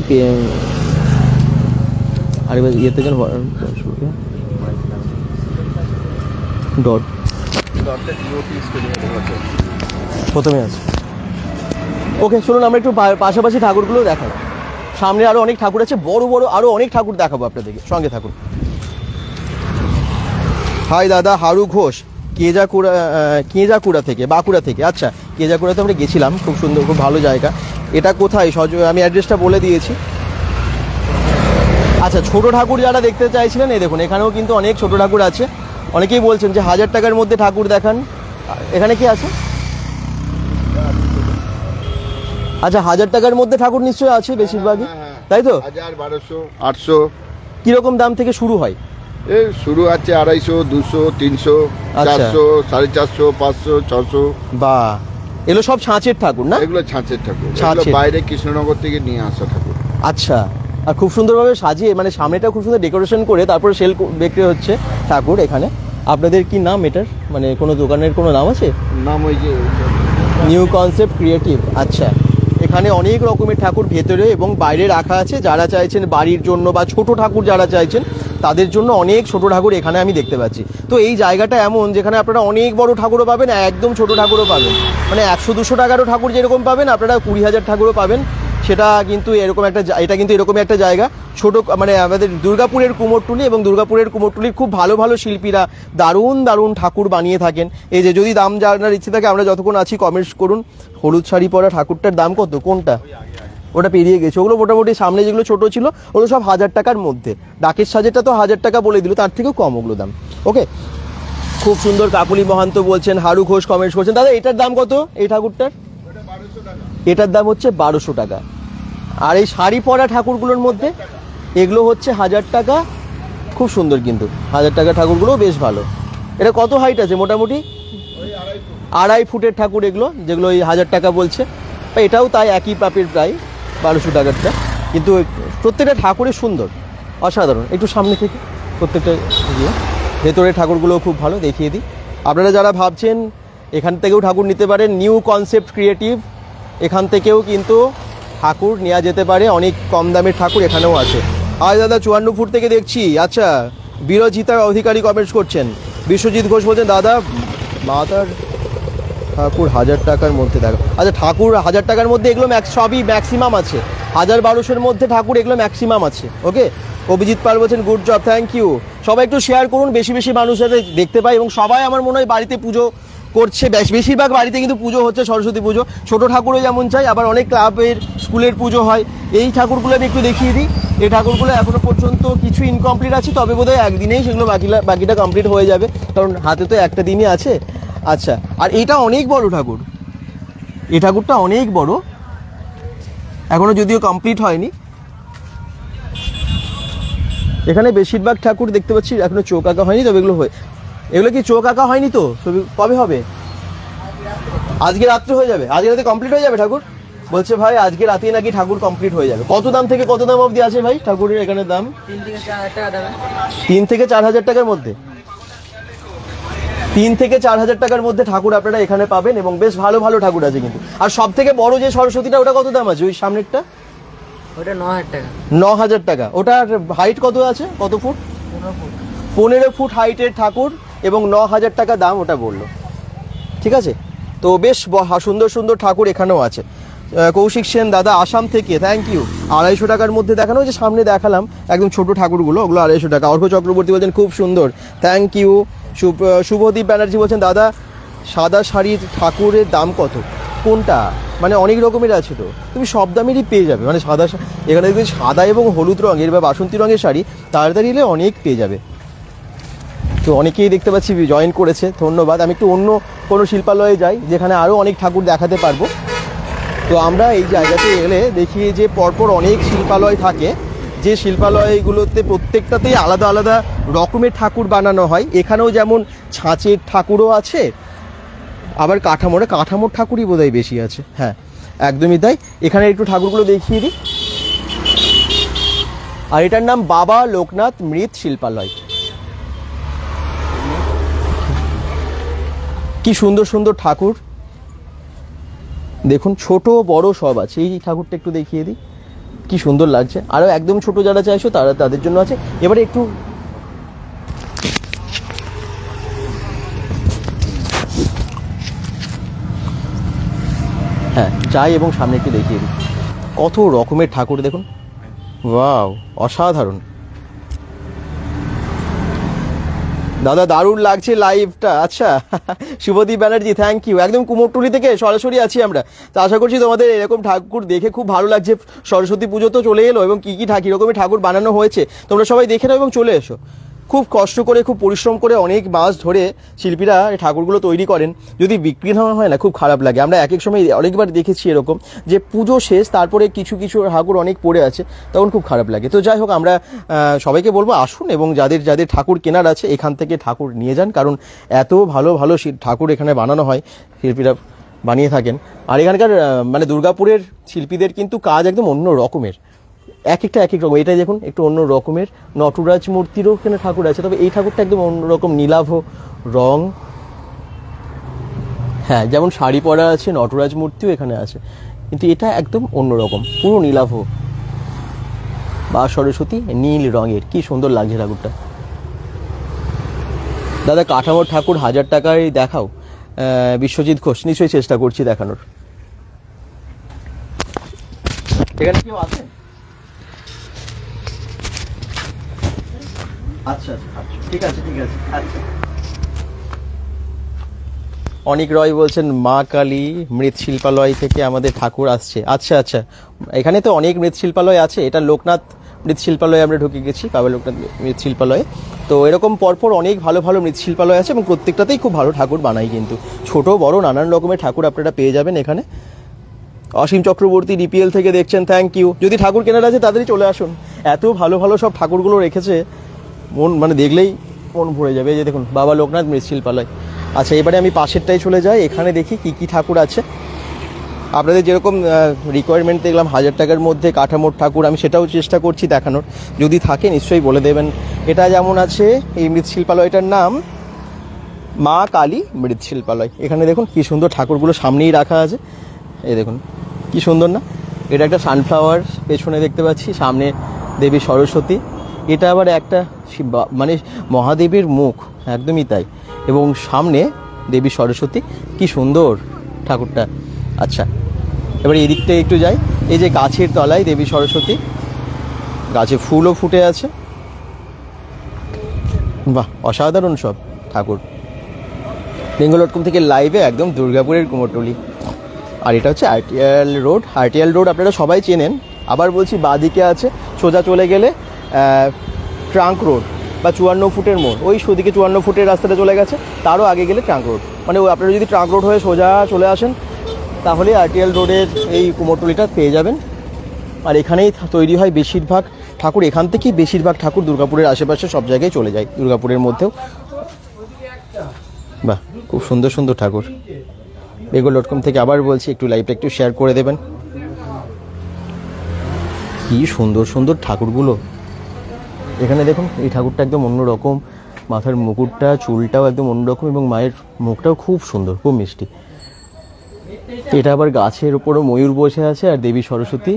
আরে ইয়েতে যেন ডট প্রথমে আছে। ওকে, চলুন আমরা একটু পাশাপাশি ঠাকুরগুলো দেখাবো। সামনে আরো অনেক ঠাকুর আছে, বড় বড় আরো অনেক ঠাকুর দেখাবো আপনাদেরকে, সঙ্গে থাকুন। হাই দাদা, হারু ঘোষ, কেজাকুড়া থেকে, বাঁকুড়া থেকে। আচ্ছা, কেজাকুড়াতে আমরা গেছিলাম, খুব সুন্দর, খুব ভালো জায়গা। এটা কোথায়? আমি অ্যাড্রেসটা বলে দিয়েছি। আচ্ছা, ছোট ঠাকুর যারা দেখতে চাইছিলেন, এই দেখুন এখানেও কিন্তু অনেক ছোট ঠাকুর আছে। অনেকেই বলছেন যে 1000 টাকার মধ্যে ঠাকুর দেখান। এখানে কি আছে? আচ্ছা, 1000 টাকার মধ্যে ঠাকুর নিশ্চয়ই আছে বেশিরভাগই, তাই তো? 1000, 1200, 800 কিরকম দাম থেকে শুরু হয়? এই শুরু আছে 250, 200, 300, 400, 450, 500, 600। বা এগুলো সব ছাঁচের ঠাকুর না? এগুলো ছাঁচের ঠাকুর, ছাঁচের। এগুলো বাইরে কৃষ্ণনগর থেকে নিয়ে আসা ঠাকুর। আচ্ছা, আর খুব সুন্দরভাবে সাজিয়ে, মানে সামনেটা খুব সুন্দর ডেকোরেশন করে তারপরে সেল বিক্রি হচ্ছে ঠাকুর এখানে। আপনাদের কি নাম এটার? মানে কোনো দোকানের কোনো নাম আছে? নাম ওই যে নিউ কনসেপ্ট ক্রিয়েটিভ। আচ্ছা, এখানে অনেক রকমের ঠাকুর ভেতরে এবং বাইরে রাখা আছে। যারা চাইছেন বাড়ির জন্য বা ছোট ঠাকুর যারা চাইছেন তাদের জন্য অনেক ছোট ঠাকুর এখানে আমি দেখতে পাচ্ছি। তো এই জায়গাটা এমন যেখানে আপনারা অনেক বড় ঠাকুরও পাবেন, একদম ছোট ঠাকুরও পাবেন। মানে 100-200 টাকারও ঠাকুর যেরকম পাবেন, আপনারা 20,000 ঠাকুরও পাবেন। সেটা কিন্তু এরকম একটা, এটা কিন্তু এরকমই একটা জায়গা। ছোট মানে আমাদের দুর্গাপুরের কুমোরটুলি, এবং দুর্গাপুরের কুমোরটুলির খুব ভালো ভালো শিল্পীরা দারুণ দারুণ ঠাকুর বানিয়ে থাকেন। এই যে যদি দাম জানার ইচ্ছে থাকে, আমরা যতক্ষণ আছি কমেন্টস করুন। হলুদ শাড়ি পরা ঠাকুরটার দাম কত? কোনটা? ওটা পেরিয়ে গেছে। ওগুলো মোটামুটি সামনে যেগুলো ছোট ছিল ওগুলো সব 1000 টাকার মধ্যে। ডাকের সাজেটা তো 1000 টাকা বলে দিল, তার থেকেও কম ওগুলো দাম। ওকে, খুব সুন্দর। কাকুলি মহান্ত বলছেন, হারু ঘোষ কমেন্টস করছেন। দাদা এটার দাম কত? এই ঠাকুরটার এটার দাম হচ্ছে 1200 টাকা। আর এই শাড়ি পরা ঠাকুরগুলোর মধ্যে এগুলো হচ্ছে 1000 টাকা। খুব সুন্দর, কিন্তু 1000 টাকা ঠাকুরগুলোও বেশ ভালো। এটা কত হাইট আছে? মোটামুটি 2.5 ফুটের ঠাকুর এগুলো, যেগুলো এই 1000 টাকা বলছে। এটাও তাই, একই পাপের প্রায় 1200 টাকারটা। কিন্তু প্রত্যেকটা ঠাকুরের সুন্দর, অসাধারণ। একটু সামনে থেকে প্রত্যেকটা গিয়ে ভেতরের ঠাকুরগুলোও খুব ভালো, দেখিয়ে দিই। আপনারা যারা ভাবছেন এখান থেকেও ঠাকুর নিতে পারেন, নিউ কনসেপ্ট ক্রিয়েটিভ, এখান থেকেও কিন্তু ঠাকুর নেওয়া যেতে পারে। অনেক কম দামের ঠাকুর এখানেও আছে। আজ দাদা 54 ফুট থেকে দেখছি। আচ্ছা, বিরজিতা অধিকারী কমেন্টস করছেন। বিশ্বজিৎ ঘোষ বলছেন, দাদা মাতার ঠাকুর 1000 টাকার মধ্যে দেখো। আচ্ছা, ঠাকুর 1000 টাকার মধ্যে এগুলো সবই ম্যাক্সিমাম আছে। 1000-1200-এর মধ্যে ঠাকুর এগুলো ম্যাক্সিমাম আছে। ওকে, অভিজিৎ পাল বলছেন, গুড জব, থ্যাংক ইউ। সবাই একটু শেয়ার করুন, বেশি বেশি মানুষ যাতে দেখতে পায়, এবং সবাই আমার মনে হয় বাড়িতে পুজো করছে, বেশিরভাগ বাড়িতে কিন্তু পুজো হচ্ছে, সরস্বতী পুজো। ছোট ঠাকুরও যেমন চাই, আবার অনেক ক্লাবের স্কুলের পুজো হয়। এই ঠাকুরগুলো আমি একটু দেখিয়ে দিই। এই ঠাকুরগুলো এখনো পর্যন্ত কিছু ইনকমপ্লিট আছে, তবে বোধহয় একদিনেই সেগুলো বাকিটা কমপ্লিট হয়ে যাবে, কারণ হাতে তো একটা দিনই আছে। আচ্ছা, আর এটা অনেক বড় ঠাকুর, এই ঠাকুরটা অনেক বড়, এখনো যদিও কমপ্লিট হয়নি। এখানে বেশিরভাগ ঠাকুর দেখতে পাচ্ছি এখনো চোখ আঁকা হয়নি, তবে এগুলো কি চোখ আঁকা হয়নি তো? কবে হবে? আজকে রাত্রে হয়ে যাবে? আজকে রাতে কমপ্লিট হয়ে যাবে ঠাকুর? বলছে ভাই আজকে রাতেই নাকি ঠাকুর কমপ্লিট হয়ে যাবে। কত দাম থেকে কত দাম অবধি আছে ভাই ঠাকুরের এখানে দাম? 3 থেকে 4 হাজার টাকার মধ্যে। 3 থেকে 4 হাজার টাকার মধ্যে ঠাকুর আপনারা এখানে পাবেন, এবং বেশ ভালো ভালো ঠাকুর আছে কিন্তু। আর সব থেকে বড় যে সরস্বতীটা, ওটা কত দাম আছে? ওই সামনেরটা ওটা 9,000 টাকা। 9,000 টাকা। ওটার হাইট কত আছে? কত ফুট? 15 ফুট হাইটের ঠাকুর, এবং 9,000 টাকা দাম ওটা বললো। ঠিক আছে, তো বেশ সুন্দর সুন্দর ঠাকুর এখানেও আছে। কৌশিক সেন দাদা আসাম থেকে, থ্যাংক ইউ। 250 টাকার মধ্যে দেখানো, যে সামনে দেখালাম একদম ছোট ঠাকুরগুলো, ওগুলো 250 টাকা। অর্ঘ চক্রবর্তী বলছেন খুব সুন্দর, থ্যাংক ইউ। শুভদীপ ব্যানার্জি বলছেন দাদা সাদা শাড়ির ঠাকুরের দাম কত? কোনটা? মানে অনেক রকমের আছে তো, তুমি সব দামেরই পেয়ে যাবে। মানে এখানে দেখবে সাদা এবং হলুদ রঙের বা বাসন্তী রঙের শাড়ি তাড়াতাড়ি এলে অনেক পেয়ে যাবে। তো অনেকেই দেখতে পাচ্ছি জয়েন করেছে, ধন্যবাদ। আমি একটু অন্য কোনো শিল্পালয়ে যাই, যেখানে আরও অনেক ঠাকুর দেখাতে পারবো। তো আমরা এই জায়গাতে এলে দেখি যে পরপর অনেক শিল্পালয় থাকে, যে শিল্পালয়গুলোতে প্রত্যেকটাতেই আলাদা আলাদা রকমের ঠাকুর বানানো হয়। এখানেও যেমন ছাঁচের ঠাকুরও আছে, আবার কাঠামোর ঠাকুরই বোধহয় বেশি আছে। হ্যাঁ, একদমই তাই। এখানে একটু ঠাকুরগুলো দেখিয়ে দিই। আর এটার নাম বাবা লোকনাথ মৃৎ শিল্পালয়। কি সুন্দর সুন্দর ঠাকুর দেখুন, ছোট বড় সব আছে। এই ঠাকুরটা একটু দেখিয়ে দিই, কি সুন্দর লাগছে। আরও একদম ছোট যারা চাইছো তাদের জন্য আছে। এবারে একটু হ্যাঁ যাই এবং সামনে একটু দেখিয়ে দিই, কত রকমের ঠাকুর দেখুন। ওয়াও, অসাধারণ দাদা, দারুণ লাগছে লাইভটা। আচ্ছা, শুভদীপ ব্যানার্জি থ্যাংক ইউ। একদম কুমোরটুলি থেকে সরাসরি আছি আমরা, তো আশা করছি তোমাদের এরকম ঠাকুর দেখে খুব ভালো লাগছে। সরস্বতী পুজো তো চলে এলো, এবং কী রকমের ঠাকুর বানানো হয়েছে তোমরা সবাই দেখে নাও এবং চলে এসো। খুব কষ্ট করে, খুব পরিশ্রম করে, অনেক মাস ধরে শিল্পীরা এই ঠাকুরগুলো তৈরি করেন। যদি বিক্রি না হয় না, খুব খারাপ লাগে। আমরা এক সময় অনেকবার দেখেছি এরকম, যে পুজো শেষ, তারপরে কিছু ঠাকুর অনেক পড়ে আছে, তখন খুব খারাপ লাগে। তো যাই হোক, আমরা সবাইকে বলবো আসুন, এবং যাদের যাদের ঠাকুর কেনার আছে এখান থেকে ঠাকুর নিয়ে যান, কারণ এত ভালো ভালো ঠাকুর এখানে বানানো হয়, শিল্পীরা বানিয়ে থাকেন। আর এখানকার মানে দুর্গাপুরের শিল্পীদের কিন্তু কাজ একদম অন্য রকমের, এক এক রকম। এটা দেখুন একটু অন্য রকমের। নটরাজ মূর্তিরও এখানে ঠাকুর আছে, তবে এই ঠাকুরটা একদম অন্যরকম, নীলাভ রং। হ্যাঁ, যেমন শাড়ি পরা আছে, নটরাজ মূর্তিও এখানে আছে, কিন্তু এটা একদম অন্যরকম, পুরো নীলাভ বা সরস্বতী নীল রঙের। কি সুন্দর লাগছে ঠাকুরটা। দাদা কাঠামোর ঠাকুর 1000 টাকায় দেখাও। বিশ্বজিৎ ঘোষ, নিশ্চয়ই চেষ্টা করছি দেখানোর। এখানে কেউ আছে? আচ্ছা, ঠিক আছে। আচ্ছা, অনিক রয় বলছেন মা কালী মৃৎশিল্পালয় থেকে আমাদের ঠাকুর আসছে। আচ্ছা, এখানে তো অনেক মৃৎশিল্পালয় আছে। এটা লোকনাথ মৃৎশিল্পালয়ে আমরা ঢুকে গেছি, বাবা লোকনাথ মৃৎশিল্পালয়ে। তো এরকম পরপর অনেক ভালো ভালো মৃৎশিল্পালয় আছে, এবং প্রত্যেকটাতেই খুব ভালো ঠাকুর বানাই কিন্তু। ছোট বড় নানান রকমের ঠাকুর আপনারা পেয়ে যাবেন এখানে। অসীম চক্রবর্তী ডিপিএল থেকে দেখছেন, থ্যাংক ইউ। যদি ঠাকুর কেনার আছে তাড়াতাড়ি চলে আসুন, এত ভালো ভালো সব ঠাকুরগুলো রেখেছে, মন মানে দেখলেই মন ভরে যাবে। এই যে দেখুন, বাবা লোকনাথ মৃৎশিল্পালয়। আচ্ছা, এবারে আমি পাশেরটাই চলে যাই, এখানে দেখি কি ঠাকুর আছে। আপনাদের যেরকম রিকোয়ারমেন্ট দেখলাম 1000 টাকার মধ্যে কাঠামোর ঠাকুর, আমি সেটাও চেষ্টা করছি দেখানোর। যদি থাকে নিশ্চয়ই বলে দেবেন। এটা যেমন আছে, এই মৃৎশিল্পালয়টার নাম মা কালী মৃৎশিল্পালয়। এখানে দেখুন কি সুন্দর ঠাকুরগুলো সামনেই রাখা আছে। এই দেখুন কি সুন্দর না? এটা একটা সানফ্লাওয়ার পেছনে দেখতে পাচ্ছি, সামনে দেবী সরস্বতী। এটা আবার একটা মানে মহাদেবের মুখ, একদমই তাই, এবং সামনে দেবী সরস্বতী। কি সুন্দর ঠাকুরটা। আচ্ছা, এবার এই দিকটা একটু যাই। এই যে গাছের তলায় দেবী সরস্বতী, গাছে ফুলও ফুটে আছে। বাহ, অসাধারণ সব ঠাকুর। বেঙ্গল.com থেকে লাইভে একদম দুর্গাপুরের কুমোরটুলি। আর এটা হচ্ছে আরটিএল রোড। আরটিএল রোড আপনারা সবাই চেনেন। আবার বলছি, বাঁদিকে আছে, সোজা চলে গেলে ট্রাঙ্ক রোড বা 54 ফুটের মোড়, ওই সেদিকে 54 ফুটের রাস্তাটা চলে গেছে, তারও আগে গেলে ট্রাঙ্ক রোড। মানে আপনারা যদি ট্রাঙ্ক রোড হয়ে সোজা চলে আসেন তাহলে আরটিএল রোডের এই কুমোরটুলিটা পেয়ে যাবেন। আর এখানেই তৈরি হয় বেশিরভাগ ঠাকুর, এখান থেকেই বেশিরভাগ ঠাকুর দুর্গাপুরের আশেপাশে সব জায়গায় চলে যায়, দুর্গাপুরের মধ্যেও। বাহ, খুব সুন্দর সুন্দর ঠাকুর। বেঙ্গল.com থেকে আবার বলছি, একটু লাইভটা একটু শেয়ার করে দেবেন। কি সুন্দর সুন্দর ঠাকুরগুলো। এখানে দেখুন, এই ঠাকুরটা একদম অন্যরকম, মাথার মুকুটটা, চুলটাও একদম অন্যরকম এবং মায়ের মুখটাও খুব সুন্দর, খুব মিষ্টি। এটা আবার গাছের উপরও ময়ূর বসে আছে, আর দেবী সরস্বতী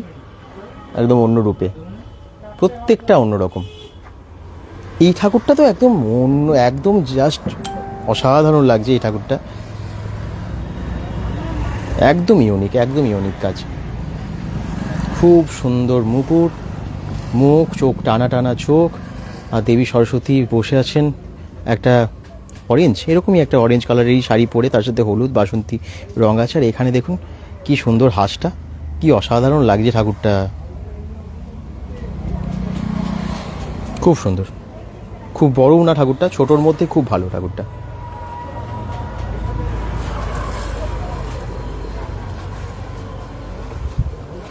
একদম অন্য রূপে, প্রত্যেকটা অন্যরকম। এই ঠাকুরটা তো একদম অন্য, একদম জাস্ট অসাধারণ লাগছে এই ঠাকুরটা, একদম ইউনিক, একদম ইউনিক কাজ। খুব সুন্দর মুকুট, মুখ, চোখ টানা টানা চোখ, আর দেবী সরস্বতী বসে আছেন একটা অরেঞ্জ, এরকমই একটা অরেঞ্জ কালারেরই শাড়ি পরে, তার সাথে হলুদ বাসন্তী রঙ আছে। আর এখানে দেখুন কি সুন্দর হাঁসটা, কি অসাধারণ লাগছে ঠাকুরটা, খুব সুন্দর, খুব বড়ও না ঠাকুরটা, ছোটোর মধ্যে খুব ভালো ঠাকুরটা।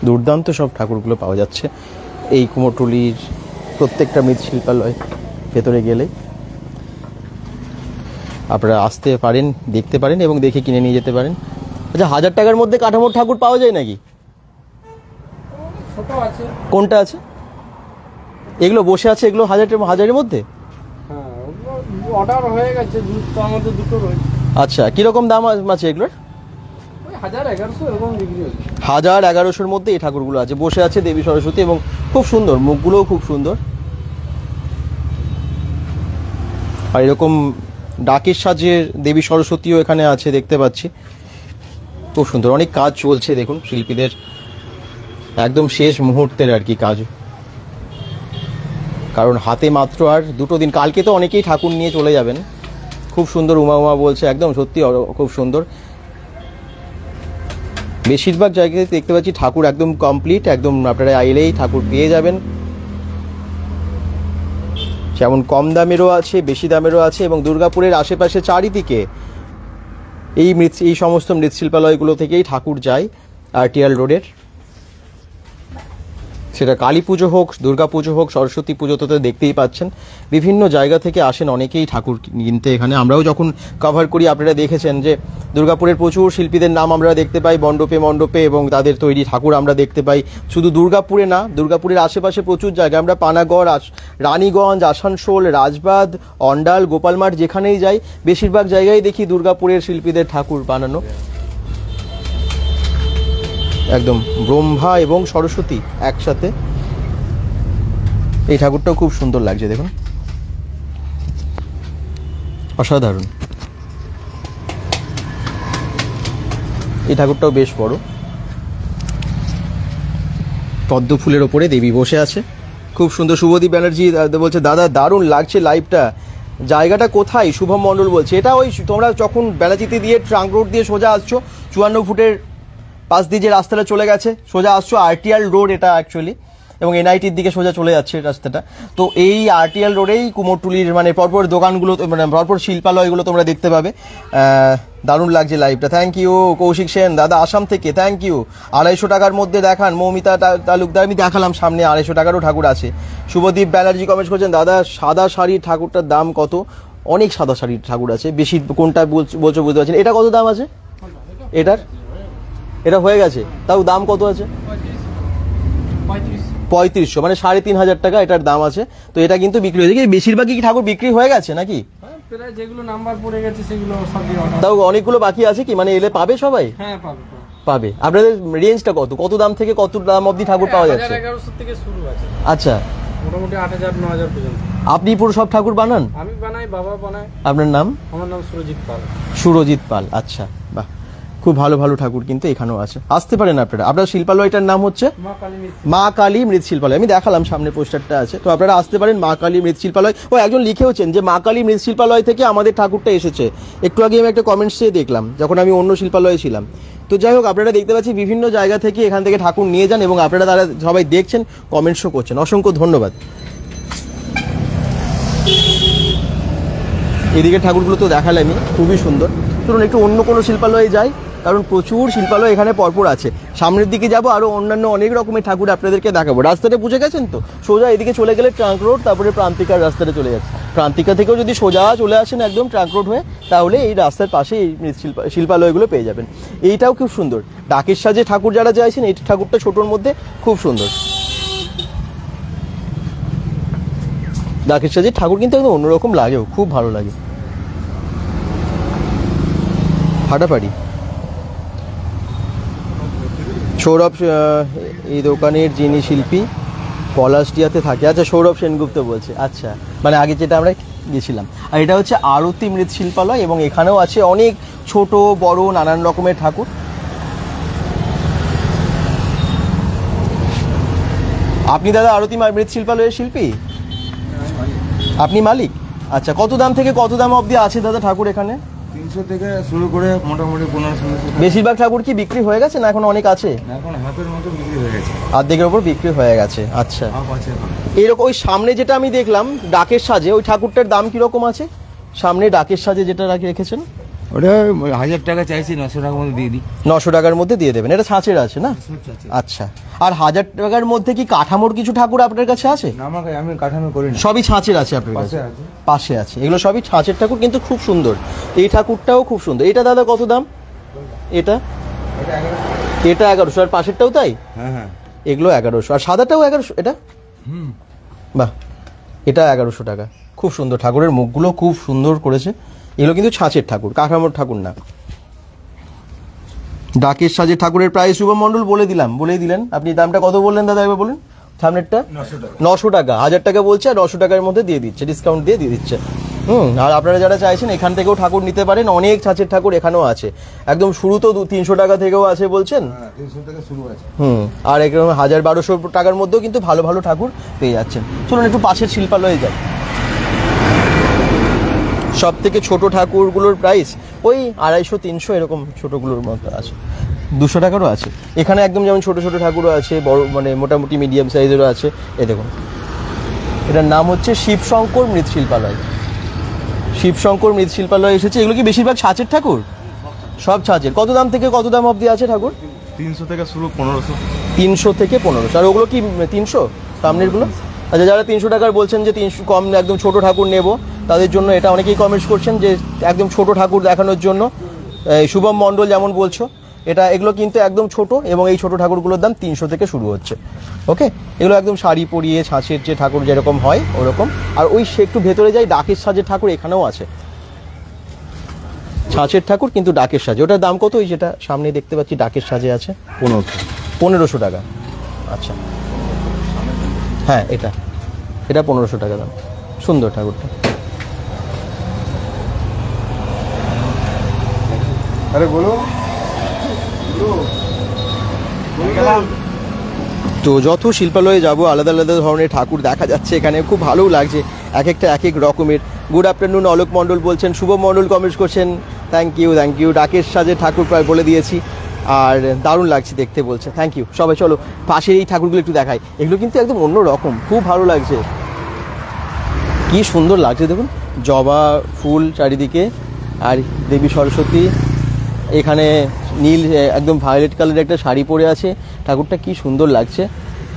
দুর্দান্ত সব ঠাকুরগুলো পাওয়া যাচ্ছে এই কুমোরটুলির প্রত্যেকটা মৃৎশিল্পালয় ভেতরে গেলে। আপনারা আসতে পারেন, দেখতে পারেন এবং দেখে কিনে নিয়ে যেতে পারেন। আচ্ছা, 1000 টাকার মধ্যে কাঠামোর ঠাকুর পাওয়া যায় নাকি? কোনটা আছে? এগুলো বসে আছে, এগুলো হাজারের মধ্যে? অর্ডার হয়ে গেছে, তার মধ্যে দুটো রয়েছে। আচ্ছা, কিরকম দাম আছে এগুলোর? 1000-1100 এরকম বিক্রি হচ্ছে। 1000-1100-র মধ্যে এই ঠাকুরগুলো আছে, বসে আছে দেবী সরস্বতী এবং খুব সুন্দর, মুখগুলোও খুব সুন্দর। আর এরকম ডাকের সাজের দেবী সরস্বতীও এখানে আছে, দেখতে পাচ্ছি, খুব সুন্দর। অনেক কাজ চলছে দেখুন শিল্পীদের, একদম শেষ মুহূর্তের আর কি কাজ, কারণ হাতে মাত্র আর 2 দিন। কালকে তো অনেকেই ঠাকুর নিয়ে চলে যাবেন। খুব সুন্দর, উমা উমা বলছে, একদম সত্যি খুব সুন্দর। বেশিরভাগ জায়গায় দেখতে পাচ্ছি ঠাকুর একদম কমপ্লিট, একদম আপনারা আইলেই ঠাকুর পেয়ে যাবেন। যেমন কম দামেরও আছে, বেশি দামেরও আছে, এবং দুর্গাপুরের আশেপাশে চারিদিকে এই সমস্ত মৃৎশিল্পালয়গুলো থেকেই ঠাকুর যায় আরটিএল রোডের। সেটা কালী পুজো হোক, দুর্গা পুজো হোক, সরস্বতী পুজো তো দেখতেই পাচ্ছেন, বিভিন্ন জায়গা থেকে আসেন অনেকেই ঠাকুর কিনতে এখানে। আমরাও যখন কভার করি আপনারা দেখেছেন যে দুর্গাপুরের প্রচুর শিল্পীদের নাম আমরা দেখতে পাই মণ্ডপে মণ্ডপে, এবং তাদের তৈরি ঠাকুর আমরা দেখতে পাই। শুধু দুর্গাপুরে না, দুর্গাপুরের আশেপাশে প্রচুর জায়গায়, আমরা পানাগড়, রানীগঞ্জ, আসানসোল, রাজবাঁধ, অন্ডাল, গোপালমাঠ যেখানেই যাই, বেশিরভাগ জায়গায় দেখি দুর্গাপুরের শিল্পীদের ঠাকুর বানানো। একদম ব্রহ্মা এবং সরস্বতী একসাথে। এই ঠাকুরটাও খুব সুন্দর লাগছে, দেখুন, অসাধারণ। এই ঠাকুরটাও বেশ বড়, পদ্ম ফুলের ওপরে দেবী বসে আছে, খুব সুন্দর। শুভদীপ ব্যানার্জি বলছে, দাদা দারুণ লাগছে লাইভটা, জায়গাটা কোথায়? শুভম মণ্ডল বলছে, এটা ওই তোমরা যখন বেলাচিতে দিয়ে ট্রাঙ্ক রোড দিয়ে সোজা আসছো, 54 ফুটের পাশ দিয়ে যে রাস্তাটা চলে গেছে, সোজা আসছো, আরটিএল রোড এটা অ্যাকচুয়ালি, এবং এনআইটির দিকে সোজা চলে যাচ্ছে রাস্তাটা। তো এই আরটিএল রোডেই কুমোরটুলির মানে পরপর দোকানগুলো, মানে পরপর শিল্পালয়গুলো তোমরা দেখতে পাবে। দারুণ লাগছে লাইভটা, থ্যাংক ইউ। কৌশিক সেন, দাদা আসাম থেকে, থ্যাংক ইউ। 250 টাকার মধ্যে দেখান। মৌমিতা তালুকদার, আমি দেখালাম, সামনে 250 টাকারও ঠাকুর আছে। শুভদীপ ব্যানার্জি কমেন্ট করছেন, দাদা সাদা শাড়ির ঠাকুরটার দাম কত? অনেক সাদা শাড়ির ঠাকুর আছে, বেশি কোনটা বলছো বুঝতে পারছেন। এটা কত দাম আছে এটার? এটা হয়ে গেছে, তাও দাম কত আছে? 3500, মানে 3500 টাকা এটার দাম আছে। তো এটা কিন্তু বিক্রি হয়েছে কি? বেশিরভাগই কি ঠাকুর বিক্রি হয়ে গেছে নাকি? যেগুলো নাম্বার পড়ে গেছে সেগুলো সবই, তাও অনেকগুলো বাকি আছে কি? মানে এলে পাবে সবাই? হ্যাঁ পাবে। পাবে। আপনাদের রেঞ্জটা কত দাম থেকে কত দাম অবধি ঠাকুর পাওয়া যাচ্ছে? 1100 থেকে শুরু আছে। আচ্ছা, মোটামুটি 8000-9000 পর্যন্ত। আপনি পুরো সব ঠাকুর বানান? আমি বানাই, বাবা বানায়। আপনার নাম? আমার নাম সুরজিৎ পাল। সুরজিৎ পাল, আচ্ছা, বাহ, খুব ভালো ভালো ঠাকুর কিন্তু এখানেও আছে, আসতে পারেন আপনারা। আপনার শিল্পালয়টার নাম হচ্ছে মা কালী মৃৎশিল্পালয়, আমি দেখালাম সামনে পোস্টারটা আছে, তো আপনারা আসতে পারেন মা কালী মৃৎশিল্পালয়। ও একজন লিখেওছেন যে মা কালী মৃৎশিল্পালয় থেকে আমাদের ঠাকুরটা এসেছে, একটু আগে আমি একটা কমেন্টসে দেখলাম যখন আমি অন্য শিল্পালয়ে ছিলাম। তো যাই হোক, আপনারা দেখতে পাচ্ছি বিভিন্ন জায়গা থেকে এখান থেকে ঠাকুর নিয়ে যান এবং আপনারা তারা সবাই দেখছেন, কমেন্টসও করছেন, অসংখ্য ধন্যবাদ। এদিকে ঠাকুরগুলো তো দেখালামই, খুবই সুন্দর। চলুন একটু অন্য কোনো শিল্পালয়ে যাই, কারণ প্রচুর শিল্পালয় এখানে পরপর আছে। সামনের দিকে যাব, আরও অন্যান্য অনেক রকমের ঠাকুর আপনাদেরকে দেখাবো। রাস্তাটা বুঝে গেছেন তো, সোজা এদিকে চলে গেলে ট্রাঙ্ক রোড, তারপরে প্রান্তিকার রাস্তাটা চলে যাচ্ছে। প্রান্তিকা থেকেও যদি সোজা চলে আসেন একদম ট্রাঙ্ক রোড হয়ে, তাহলে এই রাস্তার পাশে এই শিল্পালয়গুলো পেয়ে যাবেন। এইটাও খুব সুন্দর, ডাকের সাজে ঠাকুর যারা চাইছেন, এই ঠাকুরটা ছোটোর মধ্যে খুব সুন্দর। ডাকের সাজে ঠাকুর কিন্তু একদম অন্যরকম লাগেও, খুব ভালো লাগে। ফাটাফাড়ি সৌরভ, এই দোকানের যিনি শিল্পী পলাশডিয়াতে থাকে। আচ্ছা, সৌরভ সেনগুপ্ত বলছে, আচ্ছা, মানে আগে যেটা আমরা গেছিলাম। আর এটা হচ্ছে আরতি মৃৎশিল্পালয়, এবং এখানেও আছে অনেক ছোট বড় নানান রকমের ঠাকুর। আপনি দাদা আরতি মৃৎশিল্পালয়ের শিল্পী? আপনি মালিক? আচ্ছা, কত দাম থেকে কত দাম অবধি আছে দাদা ঠাকুর এখানে? 300 থেকে শুরু করে মোটামুটি 1500। বেশিরভাগ ঠাকুর কি বিক্রি হয়ে গেছে না এখন অনেক আছে? এখন হাফের মতো বিক্রি হয়ে গেছে, অর্ধেকের উপর বিক্রি হয়ে গেছে। আচ্ছা, আছে এরকম। ওই সামনে যেটা আমি দেখলাম ডাকের সাজে, ওই ঠাকুরটার দাম কিরকম আছে? সামনে ডাকের সাজে যেটা রেখেছেন, ওটা 1000 টাকা চাইছি, 900 টাকার মধ্যে দিয়ে দিই। 900 টাকার মধ্যে দিয়ে দেবেন। এটা ছাঁচের আছে না? আচ্ছা, আর 1000 টাকার মধ্যে কি কাঠামোর কিছু ঠাকুর আপনার কাছে আছে? না, আমি কাঠামো করি না, সবই ছাঁচের আছে আপনার কাছে? পাশে আছে, এগুলো সবই ছাঁচের ঠাকুর, কিন্তু খুব সুন্দর। এই ঠাকুরটাও খুব সুন্দর। এটা দাদা কত দাম? এটা 1100। আর পাশেরটাও তাই? হ্যাঁ, এগুলো 1100, আর সাদাটাও 1100। এটা বাহ, এটা 1100 টাকা। খুব সুন্দর, ঠাকুরের মুখগুলো খুব সুন্দর করেছে। এগুলো কিন্তু ছাঁচের ঠাকুর, কাঠামোর ঠাকুর না। ডাকের সাজে ঠাকুরের প্রায় শুভ মণ্ডল বলেই দিলেন। আপনি দামটা কত বললেন দাদা, একবার বলুন। সামনেরটা 900 টাকা, 1000 টাকা বলছে, আর 900 টাকার মধ্যে দিয়ে দিচ্ছে, ডিসকাউন্ট দিয়ে দিচ্ছে। আর আপনারা যারা চাইছেন এখান থেকেও ঠাকুর নিতে পারেন, অনেক ছাঁচের ঠাকুর এখানেও আছে। একদম শুরু তো 300 টাকা থেকেও আছে বলছেন। 300 থেকে শুরু আছে। আর একদম 1000-1200 টাকার মধ্যেও কিন্তু ভালো ভালো ঠাকুর পেয়ে যাচ্ছেন। চলুন একটু পাশের শিল্পালয়ে যাই। সব থেকে ছোট ঠাকুরগুলোর প্রাইস ওই 250-300 এরকম, ছোটোগুলোর মতো আছে। 200 টাকারও আছে এখানে, একদম যেমন ছোট ছোট ঠাকুরও আছে, বড় মানে মোটামুটি মিডিয়াম সাইজেরও আছে। এই দেখুন, এটার নাম হচ্ছে শিবশঙ্কর মৃৎশিল্পালয়। শিবশঙ্কর মৃৎশিল্পালয় এসেছে। এগুলো কি বেশিরভাগ ছাঁচের ঠাকুর? সব ছাঁচের। কত দাম থেকে কত দাম অবধি আছে ঠাকুর? 300 থেকে শুরু, 1500। 300 থেকে 1500। আর ওগুলো কি 300 সামনেরগুলো? আচ্ছা, যারা 300 টাকার বলছেন যে 300 কম, একদম ছোট ঠাকুর নেব, তাদের জন্য এটা অনেকেই কমেন্টস করছেন যে একদম ছোট ঠাকুর দেখানোর জন্য। শুভম মণ্ডল যেমন বলছো, এগুলো কিন্তু একদম ছোট, এবং এই ছোট ঠাকুরগুলোর দাম 300 থেকে শুরু হচ্ছে। ওকে, এগুলো একদম শাড়ি পরিয়ে ছাঁচের যে ঠাকুর যেরকম হয় ওরকম। আর ওই একটু ভেতরে যাই, ডাকের সাজের ঠাকুর এখানেও আছে, ছাঁচের ঠাকুর কিন্তু ডাকের সাজে। ওটার দাম কত? ওই যেটা সামনে দেখতে পাচ্ছি ডাকের সাজে আছে, 1500 টাকা। আচ্ছা, হ্যাঁ, এটা 1500 টাকা দাম। সুন্দর ঠাকুরটা। আরে বলো। তো যত শিল্পালয়ে যাব আলাদা আলাদা ধরনের ঠাকুর দেখা যাচ্ছে এখানে, খুব ভালোও লাগছে, এক একটা এক এক রকমের। গুড আফটারনুন অলোক মণ্ডল বলছেন, শুভ মণ্ডল কমেন্টস করছেন, থ্যাংক ইউ। ডাকের সাজে ঠাকুর প্রায় বলে দিয়েছি, আর দারুণ লাগছে দেখতে বলছে, থ্যাংক ইউ সবাই। চলো পাশের এই ঠাকুরগুলো একটু দেখাই। এগুলো কিন্তু একদম অন্য রকম, খুব ভালো লাগছে, কি সুন্দর লাগছে দেখুন, জবা ফুল চারিদিকে, আর দেবী সরস্বতী এখানে নীল একদম ভায়োলেট কালারের একটা শাড়ি পরে আছে, ঠাকুরটা কি সুন্দর লাগছে।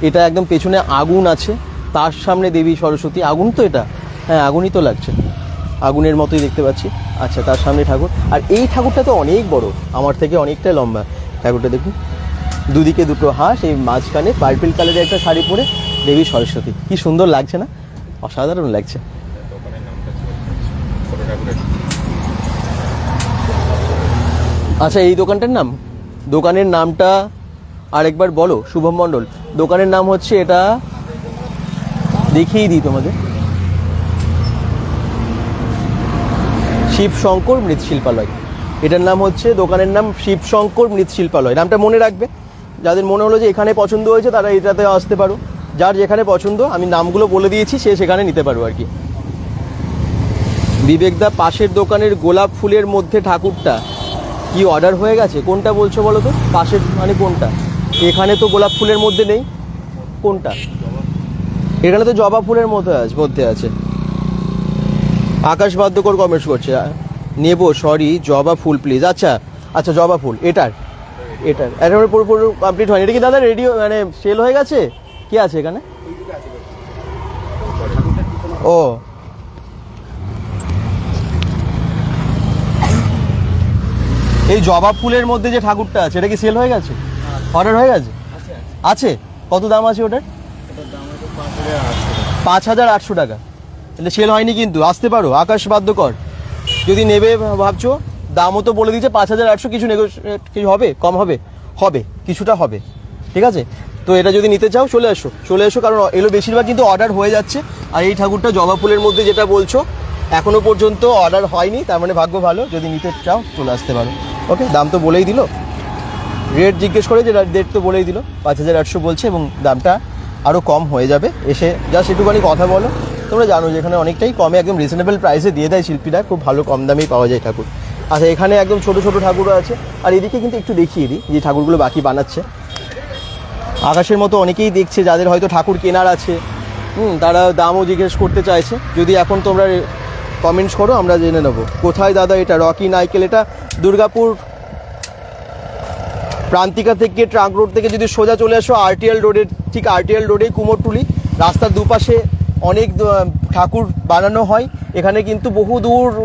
এটা একদম পেছনে আগুন আছে, তার সামনে দেবী সরস্বতী। আগুন তো এটা, হ্যাঁ আগুনই তো লাগছে, আগুনের মতোই দেখতে পাচ্ছি। আচ্ছা, তার সামনে ঠাকুর। আর এই ঠাকুরটা তো অনেক বড়, আমার থেকে অনেকটাই লম্বা ঠাকুরটা। দেখুন, দুদিকে দুটো হাঁস, এই মাঝখানে পার্পল কালারের একটা শাড়ি পরে দেবী সরস্বতী, কি সুন্দর লাগছে না? অসাধারণ লাগছে। আচ্ছা, এই দোকানের নামটা আরেকবার বলো শুভম মণ্ডল। দোকানের নাম হচ্ছে, এটা দেখিয়ে দিই তোমাদের, শিবশঙ্কর মৃৎশিল্পালয়। এটার নাম হচ্ছে, দোকানের নাম শিবশঙ্কর মৃৎশিল্পালয়। নামটা মনে রাখবে, যাদের মনে হলো যে এখানে পছন্দ হয়েছে তারা এটাতে আসতে পারো, যার যেখানে পছন্দ আমি নামগুলো বলে দিয়েছি সে সেখানে নিতে পারো আর কি। বিবেকদা, পাশের দোকানের গোলাপ ফুলের মধ্যে ঠাকুরটা কি অর্ডার হয়ে গেছে? কোনটা বলছো বলো তো? পাশের মানে কোনটা? এখানে তো গোলাপ ফুলের মধ্যে নেই। কোনটা? এখানে তো জবা ফুলের মধ্যে আছে। আকাশ বাদ্যকর কমেন্টস করছে, নেব সরি জবা ফুল প্লিজ। আচ্ছা আচ্ছা, জবা ফুল এটার একেবারে পুরো কমপ্লিট হয়নি। এটা কি দাদা রেডি মানে সেল হয়ে গেছে? কি আছে এখানে? ও এই জবা ফুলের মধ্যে যে ঠাকুরটা আছে এটা কি সেল হয়ে গেছে? অর্ডার হয়ে গেছে? আছে। কত দাম আছে ওটার? 5,800 টাকা। এটা সেল হয়নি কিন্তু, আসতে পারো। আকাশ বাদ্যকর, যদি নেবে ভাবছো, দামও তো বলে দিচ্ছে 5,800। কিছু কিছু হবে, কম হবে, কিছুটা হবে, ঠিক আছে? তো এটা যদি নিতে চাও চলে এসো, কারণ এগুলো বেশিরভাগ কিন্তু অর্ডার হয়ে যাচ্ছে। আর এই ঠাকুরটা জবা ফুলের মধ্যে যেটা বলছো এখনো পর্যন্ত অর্ডার হয়নি, তার মানে ভাগ্য ভালো। যদি নিতে চাও চলে আসতে পারো। ওকে, দাম তো বলেই দিল, রেট জিজ্ঞেস করে যে রেট তো বলেই দিল, 5,800 বলছে, এবং দামটা আরও কম হয়ে যাবে। এসে জাস্ট একটুখানি কথা বলো। তোমরা জানো যে এখানে অনেকটাই কমে, একদম রিজনেবল প্রাইসে দিয়ে দেয় শিল্পীরা, খুব ভালো কম দামেই পাওয়া যায় ঠাকুর। আচ্ছা, এখানে একদম ছোট ছোট ঠাকুরও আছে। আর এদিকে কিন্তু একটু দেখিয়ে দিই যে ঠাকুরগুলো বাকি বানাচ্ছে। আকাশের মতো অনেকেই দেখছে যাদের হয়তো ঠাকুর কেনার আছে, তারা দামও জিজ্ঞেস করতে চাইছে। যদি এখন তোমরা কমেন্টস করো আমরা জেনে নেবো। কোথায় দাদা এটা? রকি নাইকেল, এটা দুর্গাপুর প্রান্তিকা থেকে, ট্রাঙ্ক রোড থেকে যদি সোজা চলে আসো আরটিএল রোডের, ঠিক আরটিএল রোডে কুমোরটুলি, রাস্তার দুপাশে অনেক ঠাকুর বানানো হয়। এখানে কিন্তু বহু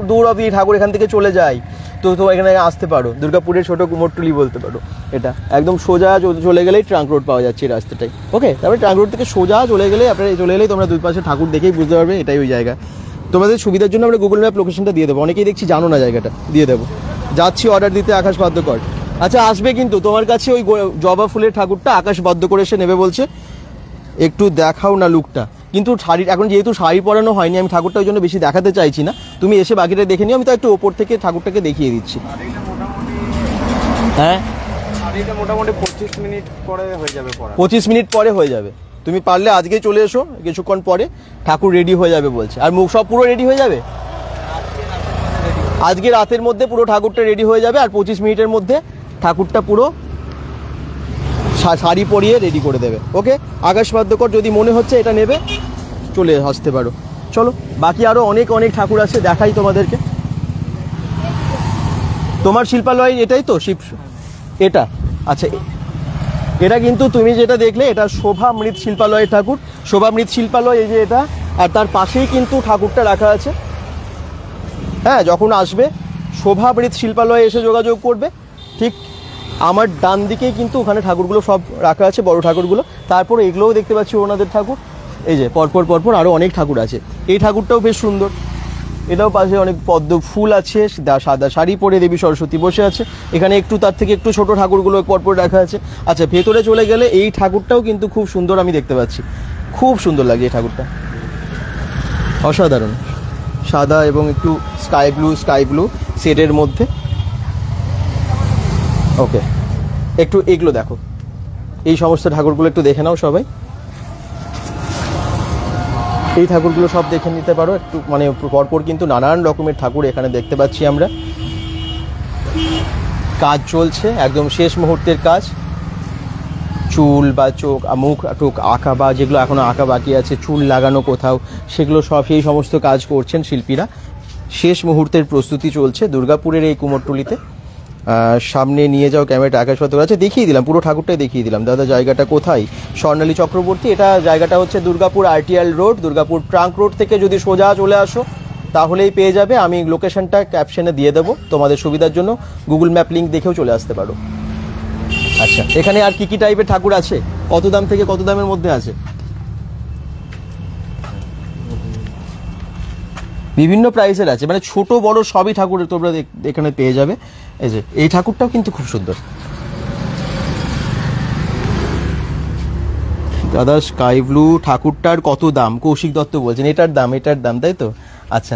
দূর অবধি ঠাকুর এখান থেকে চলে যায়। তো এখানে আসতে পারো, দুর্গাপুরের ছোটো কুমোরটুলি বলতে পারো। এটা একদম সোজা চলে গেলেই ট্রাঙ্ক রোড পাওয়া যাচ্ছে এই রাস্তাটাই। ওকে, তারপরে ট্রাঙ্ক রোড থেকে সোজা চলে গেলেই তোমরা দুই পাশে ঠাকুর দেখেই বুঝতে পারবে এটাই ওই জায়গা। তোমাদের সুবিধার জন্য আমরা গুগল ম্যাপ লোকেশনটা দিয়ে দেবো, অনেকেই দেখছি জানো না জায়গাটা, দিয়ে দেবো। যাচ্ছি অর্ডার দিতে আকাশ বাদ্যকর। আচ্ছা, আসবে কিন্তু তোমার কাছে ওই জবা ফুলের ঠাকুরটা আকাশ বাদ্যকর এসে নেবে বলছে। একটু দেখাও না লুকটা। কিন্তু শাড়ি, এখন যেহেতু শাড়ি পরানো হয়নি, আমি ঠাকুরটা ওই জন্য বেশি দেখাতে চাইছি না। তুমি এসে বাকিটা দেখে নিও, আমি তো একটু ওপর থেকে ঠাকুরটাকে দেখিয়ে দিচ্ছি। হ্যাঁ, মোটামুটি 25 মিনিট পরে হয়ে যাবে। 25 মিনিট পরে হয়ে যাবে। তুমি পারলে আজকে চলে এসো, কিছুক্ষণ পরে ঠাকুর রেডি হয়ে যাবে বলছে। আর মুখ সব পুরো রেডি হয়ে যাবে আজকে রাতের মধ্যে, পুরো ঠাকুরটা রেডি হয়ে যাবে। আর 25 মিনিটের মধ্যে ঠাকুরটা পুরো শাড়ি পরিয়ে রেডি করে দেবে। ওকে, আকাশ বাদ্যকর, যদি মনে হচ্ছে এটা নেবে চলে আসতে পারো। চলো, বাকি আরও অনেক ঠাকুর আছে, দেখাই তোমাদেরকে। তোমার শিল্পালয় এটাই তো এটা? আচ্ছা, এটা কিন্তু তুমি যেটা দেখলে এটা শোভা মৃৎ শিল্পালয়ের ঠাকুর। শোভা মৃৎ শিল্পালয় এই যে এটা, আর তার পাশেই কিন্তু ঠাকুরটা রাখা আছে। হ্যাঁ, যখন আসবে শোভা মৃৎ শিল্পালয়ে এসে যোগাযোগ করবে। ঠিক আমার ডান দিকেই কিন্তু ওখানে ঠাকুরগুলো সব রাখা আছে, বড় ঠাকুরগুলো। তারপরে এগুলোও দেখতে পাচ্ছি ওনাদের ঠাকুর। এই যে পরপর আরও অনেক ঠাকুর আছে। এই ঠাকুরটাও বেশ সুন্দর, এটাও পাশে অনেক পদ্ম ফুল আছে, সাদা শাড়ি পরে দেবী সরস্বতী বসে আছে। এখানে একটু তার থেকে একটু ছোট ঠাকুরগুলো পরপর রাখা আছে। আচ্ছা, ভেতরে চলে গেলে এই ঠাকুরটাও কিন্তু খুব সুন্দর আমি দেখতে পাচ্ছি, খুব সুন্দর লাগে এই ঠাকুরটা, অসাধারণ। সাদা এবং একটু স্কাই ব্লু সেটের মধ্যে। ওকে, একটু এগুলো দেখো, এই সমস্ত ঠাকুরগুলো একটু দেখে নাও সবাই। এই ঠাকুরগুলো সব দেখে নিতে পারো একটু, মানে পরপর কিন্তু নানান রকমের ঠাকুর এখানে দেখতে পাচ্ছি আমরা। কাজ চলছে, একদম শেষ মুহূর্তের কাজ। চুল বা চোখ, মুখ টুক আঁকা, বা যেগুলো এখনও আঁকা বাকি আছে, চুল লাগানো কোথাও, সেগুলো সব সেই সমস্ত কাজ করছেন শিল্পীরা। শেষ মুহূর্তের প্রস্তুতি চলছে দুর্গাপুরের এই কুমোরটুলিতে। সামনে নিয়ে যাও ক্যামেরাটা, আকাশ বাদ্যকর আছে, দেখিয়ে দিলাম, পুরো ঠাকুরটাই দেখিয়ে দিলাম। দাদা জায়গাটা কোথায়? স্বর্ণালী চক্রবর্তী। এটা জায়গাটা হচ্ছে Durgapur RTL road, Durgapur trunk road থেকে যদি সোজা চলে আসো তাহলেই পেয়ে যাবে। আমি লোকেশনটা ক্যাপশনে দিয়ে দেবো তোমাদের সুবিধার জন্য, গুগল ম্যাপ লিঙ্ক দেখেও চলে আসতে পারো। আচ্ছা, এখানে আর কি টাইপের ঠাকুর আছে? কত দাম থেকে কত দামের মধ্যে আছে? বিভিন্ন প্রাইসের আছে, মানে ছোট বড় সবই ঠাকুর তোমরা এখানে পেয়ে যাবে। এই যে এই ঠাকুরটাও কিন্তু খুব সুন্দর। দাদা স্কাই ব্লু ঠাকুরটার কত দাম? কৌশিক দত্ত বলছেন এটার দাম তাই তো? আচ্ছা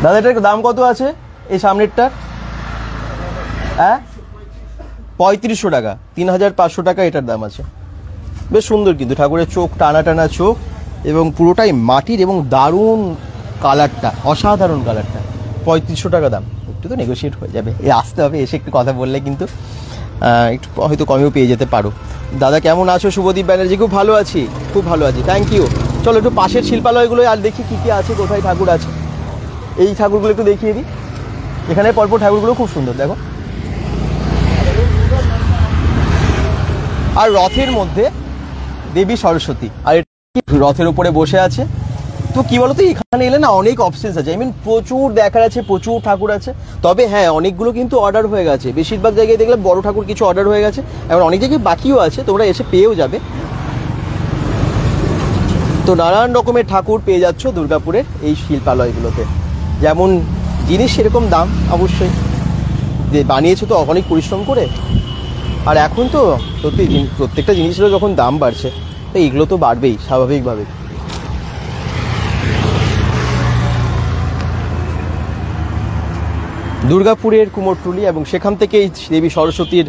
দাদা, এটার দাম কত আছে? এই সামনেরটা? হ্যাঁ 3500 টাকা, 3500 টাকা এটার দাম আছে। বেশ সুন্দর কিন্তু ঠাকুরের চোখ, টানা টানা চোখ এবং পুরোটাই মাটির এবং দারুণ কালারটা, অসাধারণ কালারটা। 3500 টাকা দাম। একটু তো নেগোশিয়েট হয়ে যাবে, আসতে হবে, এসে একটু কথা বললে কিন্তু একটু হয়তো কমেও পেয়ে যেতে পারো। দাদা কেমন আছো? শুভদীপ ব্যানার্জি খুব ভালো আছি, খুব ভালো আছি, থ্যাংক ইউ। চলো একটু পাশের শিল্পালয়গুলো আর দেখি কী কী আছে, কোথায় ঠাকুর আছে। এই ঠাকুরগুলো একটু দেখিয়ে দিই। এখানে পরপর ঠাকুরগুলো খুব সুন্দর, দেখো। আর রথের মধ্যে দেবী সরস্বতী, আর রথের উপরে বসে আছে। তো কি বলতো, এখানে এলে না অনেক অপশনস আছে, আই মিন প্রচুর দেখার আছে, প্রচুর ঠাকুর আছে। তবে হ্যাঁ, অনেকগুলো কিন্তু অর্ডার হয়ে গেছে, বেশিরভাগ জায়গায় দেখলে বড় ঠাকুর কিছু অর্ডার হয়ে গেছে, এবার অনেক জায়গায় বাকিও আছে, তোমরা এসে পেয়েও যাবে। তো নানান রকমের ঠাকুর পেয়ে যাচ্ছ দুর্গাপুরের এই শিল্পালয়গুলোতে। যেমন জিনিস সেরকম দাম, অবশ্যই যে বানিয়েছো তো অনেক পরিশ্রম করে। আর এখন তো সত্যি প্রত্যেকটা জিনিসেরও যখন দাম বাড়ছে, তো এইগুলো তো বাড়বেই স্বাভাবিকভাবে। দুর্গাপুরের কুমোরটুলি, এবং সেখান থেকেই দেবী সরস্বতীর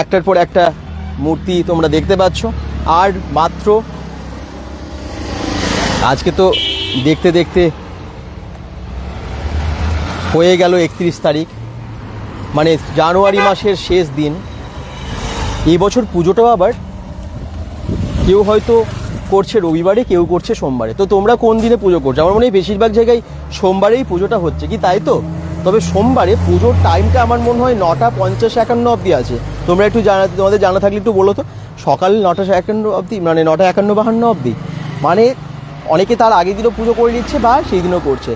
একটার পর একটা মূর্তি তোমরা দেখতে পাচ্ছ। আর মাত্র আজকে তো দেখতে দেখতে হয়ে গেল 31 তারিখ, মানে জানুয়ারি মাসের শেষ দিন। এই বছর পুজোটাও আবার কেউ হয়তো করছে রবিবারে, কেউ করছে সোমবারে। তো তোমরা কোন দিনে পুজো করছো? আমার মনে হয় বেশিরভাগ জায়গায় সোমবারেই পুজোটা হচ্ছে, কি তাই তো? তবে সোমবারে পুজোর টাইমটা আমার মনে হয় 9:50-51 অবধি আছে। তোমরা একটু তোমাদের জানা থাকলে একটু বলো তো। সকাল 9:51 অবধি, মানে 9:51-52 অবধি, মানে অনেকে তার আগের দিনও পুজো করে নিচ্ছে বা সেই দিনও করছে।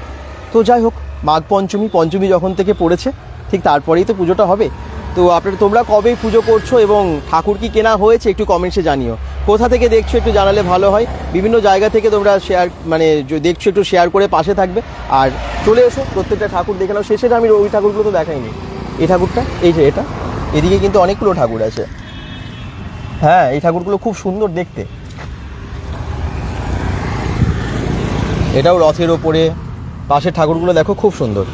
তো যাই হোক, মাঘ পঞ্চমী যখন থেকে পড়েছে, ঠিক তারপরেই তো পুজোটা হবে। তো তোমরা কবে পুজো করছো এবং ঠাকুর কি কেনা হয়েছে একটু কমেন্টসে জানিও। কোথা থেকে দেখছো একটু জানালে ভালো হয়। বিভিন্ন জায়গা থেকে তোমরা শেয়ার, মানে দেখছো একটু শেয়ার করে পাশে থাকবে। আর চলে এসো, প্রত্যেকটা ঠাকুর দেখে নাও। শেষে আমি ওই ঠাকুরগুলো তো দেখাইনি। এই ঠাকুরটা, এই যে এটা, এদিকে কিন্তু অনেকগুলো ঠাকুর আছে। হ্যাঁ, এই ঠাকুরগুলো খুব সুন্দর দেখতে। এটাও রথের ওপরে, পাশের ঠাকুরগুলো দেখো খুব সুন্দর।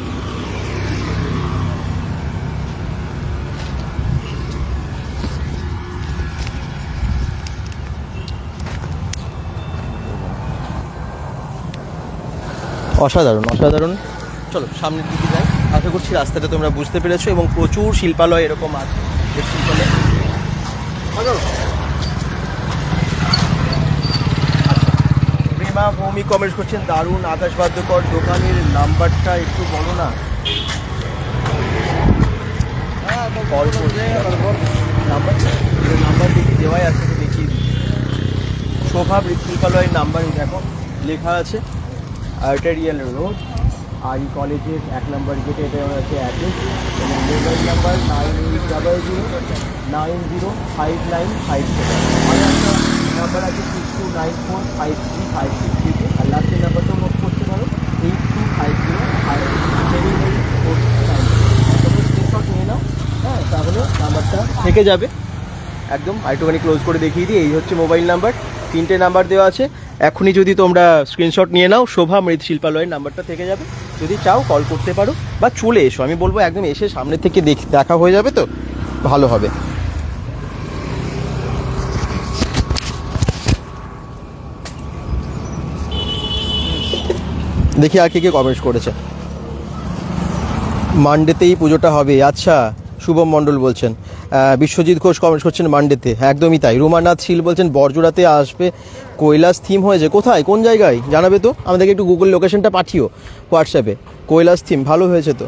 অসাধারণ অসাধারণ। চলো সামনের দিকে যাই। আশা করছি রাস্তাটা তোমরা বুঝতে পেরেছো, এবং প্রচুর শিল্পালয় এরকম আছে। প্রেমা ভৌমিক কমেন্ট করছেন, দারুণ আকাশবাদ্যকর, দোকানের নাম্বারটা একটু বলো না। নাম্বার দেখি দেওয়াই আছে, তো দেখি। শোভা শিল্পালয়ের নাম্বার দেখো লেখা আছে, আর্টেরিয়াল রোড, আই কলেজের 1 নম্বর গেটে। এটা আছে অ্যাড্রেস, এবং মোবাইল নাম্বার 9800905957। আর একটা নাম্বার আছে 6294535632, আর লাস্টের নাম্বারটাও নোট করতে পারো, 8250578449। স্ক্রিনশট নিয়ে নাও, হ্যাঁ, তাহলে নাম্বারটা থেকে যাবে একদম। একটুখানি ক্লোজ করে দেখিয়ে দিই, এই হচ্ছে মোবাইল নাম্বার। 3টে নাম্বার দেওয়া আছে, এখনই যদি তোমরা স্ক্রিনশট নিয়ে নাও, শোভা মৃৎ শিল্পালয়ের নাম্বারটা থেকে যাবে। যদি চাও কল করতে পারো বা চলে এসো, আমি বলবো একদম এসে সামনে থেকে দেখা হয়ে যাবে, তো ভালো হবে। দেখি আর কে কমেন্টস করেছে। মানডেতেই পুজোটা হবে, আচ্ছা। শুভম মণ্ডল বলছেন, বিশ্বজিৎ ঘোষ কমেন্টস করছেন মানডেতে, একদমই তাই। রুমানাথ শীল বলছেন বড়জোড়াতে আসবে, কৈলাস থিম হয়েছে। কোথায়, কোন জায়গায় জানাবে তো, আমাদেরকে একটু গুগল লোকেশনটা পাঠিও হোয়াটসঅ্যাপে। কৈলাস থিম ভালো হয়েছে তো।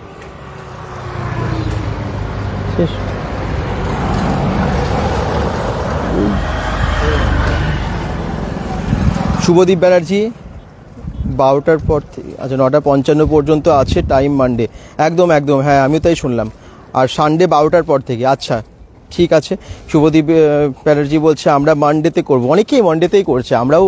শেষ। শুভদীপ ব্যানার্জি 12টার পর থেকে, আচ্ছা 9:55 পর্যন্ত আছে টাইম মানডে। একদম একদম, হ্যাঁ আমিও তাই শুনলাম। আর সানডে 12টার পর থেকে, আচ্ছা ঠিক আছে। শুভদীপ ব্যানার্জি বলছে আমরা মানডেতে করব, অনেকেই মানডেতেই করছে, আমরাও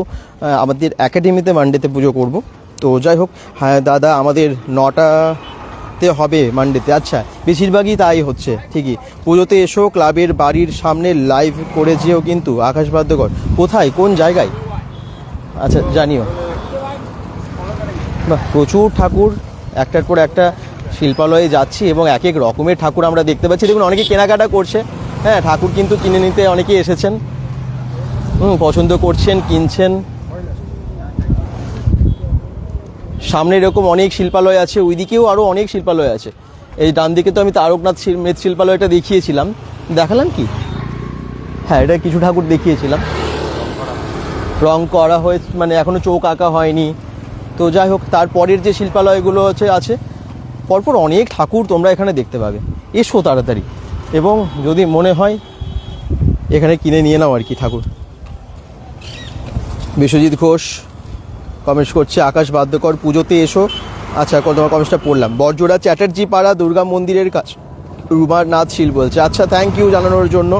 আমাদের একাডেমিতে মানডেতে পুজো করব। তো যাই হোক, হ্যাঁ দাদা আমাদের 9টাতে হবে মানডেতে। আচ্ছা, বেশিরভাগই তাই হচ্ছে, ঠিকই। পুজোতে এসো, ক্লাবের বাড়ির সামনে লাইভ করে যেও কিন্তু, আকাশবাদ্যকর। কোথায়, কোন জায়গায়, আচ্ছা জানিও। বাহ, প্রচুর ঠাকুর, একটার পর একটা শিল্পালয়ে যাচ্ছি এবং এক এক রকমের ঠাকুর আমরা দেখতে পাচ্ছি। দেখুন অনেকে কেনাকাটা করছে, হ্যাঁ ঠাকুর কিন্তু কিনে নিতে অনেকে এসেছেন, পছন্দ করছেন, কিনছেন। সামনে এরকম অনেক শিল্পালয় আছে, ওইদিকেও আরও অনেক শিল্পালয় আছে। এই ডান দিকে তো আমি তারকনাথ মৃৎশিল্পালয়টা দেখিয়েছিলাম, দেখালাম কি? হ্যাঁ, এটা কিছু ঠাকুর দেখিয়েছিলাম, রং করা হয়েছে, মানে এখনও চোখ আঁকা হয়নি। তো যাই হোক, তারপরের যে শিল্পালয়গুলো আছে পরপর অনেক ঠাকুর তোমরা এখানে দেখতে পাবে। এসো তাড়াতাড়ি, এবং যদি মনে হয় এখানে কিনে নিয়ে নাও আর কি ঠাকুর। বিশ্বজিৎ ঘোষ কমেন্টস করছে, আকাশ বাদ্যকর পুজোতে এসো। আচ্ছা, তোমার কমেন্টসটা পড়লাম। বরজোড়া চ্যাটার্জি পাড়া দুর্গা মন্দিরের কাছে রুমানাথ শীল বলছে। আচ্ছা, থ্যাংক ইউ জানানোর জন্য।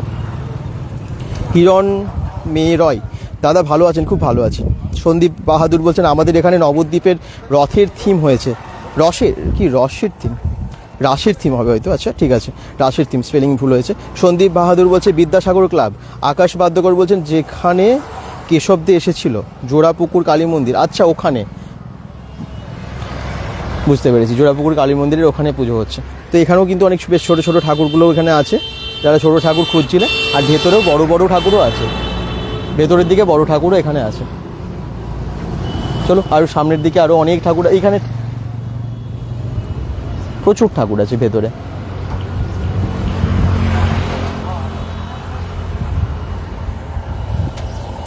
হিরণ মে রয়, দাদা ভালো আছেন? খুব ভালো আছি। সন্দীপ বাহাদুর বলছেন, আমাদের এখানে নবদ্বীপের রথের থিম হয়েছে। রাসের থিম হবে হয়তো। আচ্ছা ঠিক আছে, রাসের থিম, স্পেলিং ভুল হয়েছে। সন্দীপ বাহাদুর বলছে বিদ্যাসাগর ক্লাব। আকাশ বাদ্যকর বলছেন, যেখানে কেশবদে এসেছিল জোড়াপুকুর কালী মন্দির। আচ্ছা, ওখানে বুঝতে পেরেছি, জোড়াপুকুর কালী মন্দিরের ওখানে পুজো হচ্ছে। তো এখানেও কিন্তু অনেক বেশ ছোটো ছোটো ঠাকুরগুলো এখানে আছে, যারা ছোটো ঠাকুর খুঁজছিলেন। আর ভেতরেও বড় বড় ঠাকুরও আছে, ভেতরের দিকে বড় ঠাকুরও এখানে আছে। চলো আরও সামনের দিকে আরও অনেক ঠাকুর, এইখানে প্রচুর ঠাকুর আছে ভেতরে।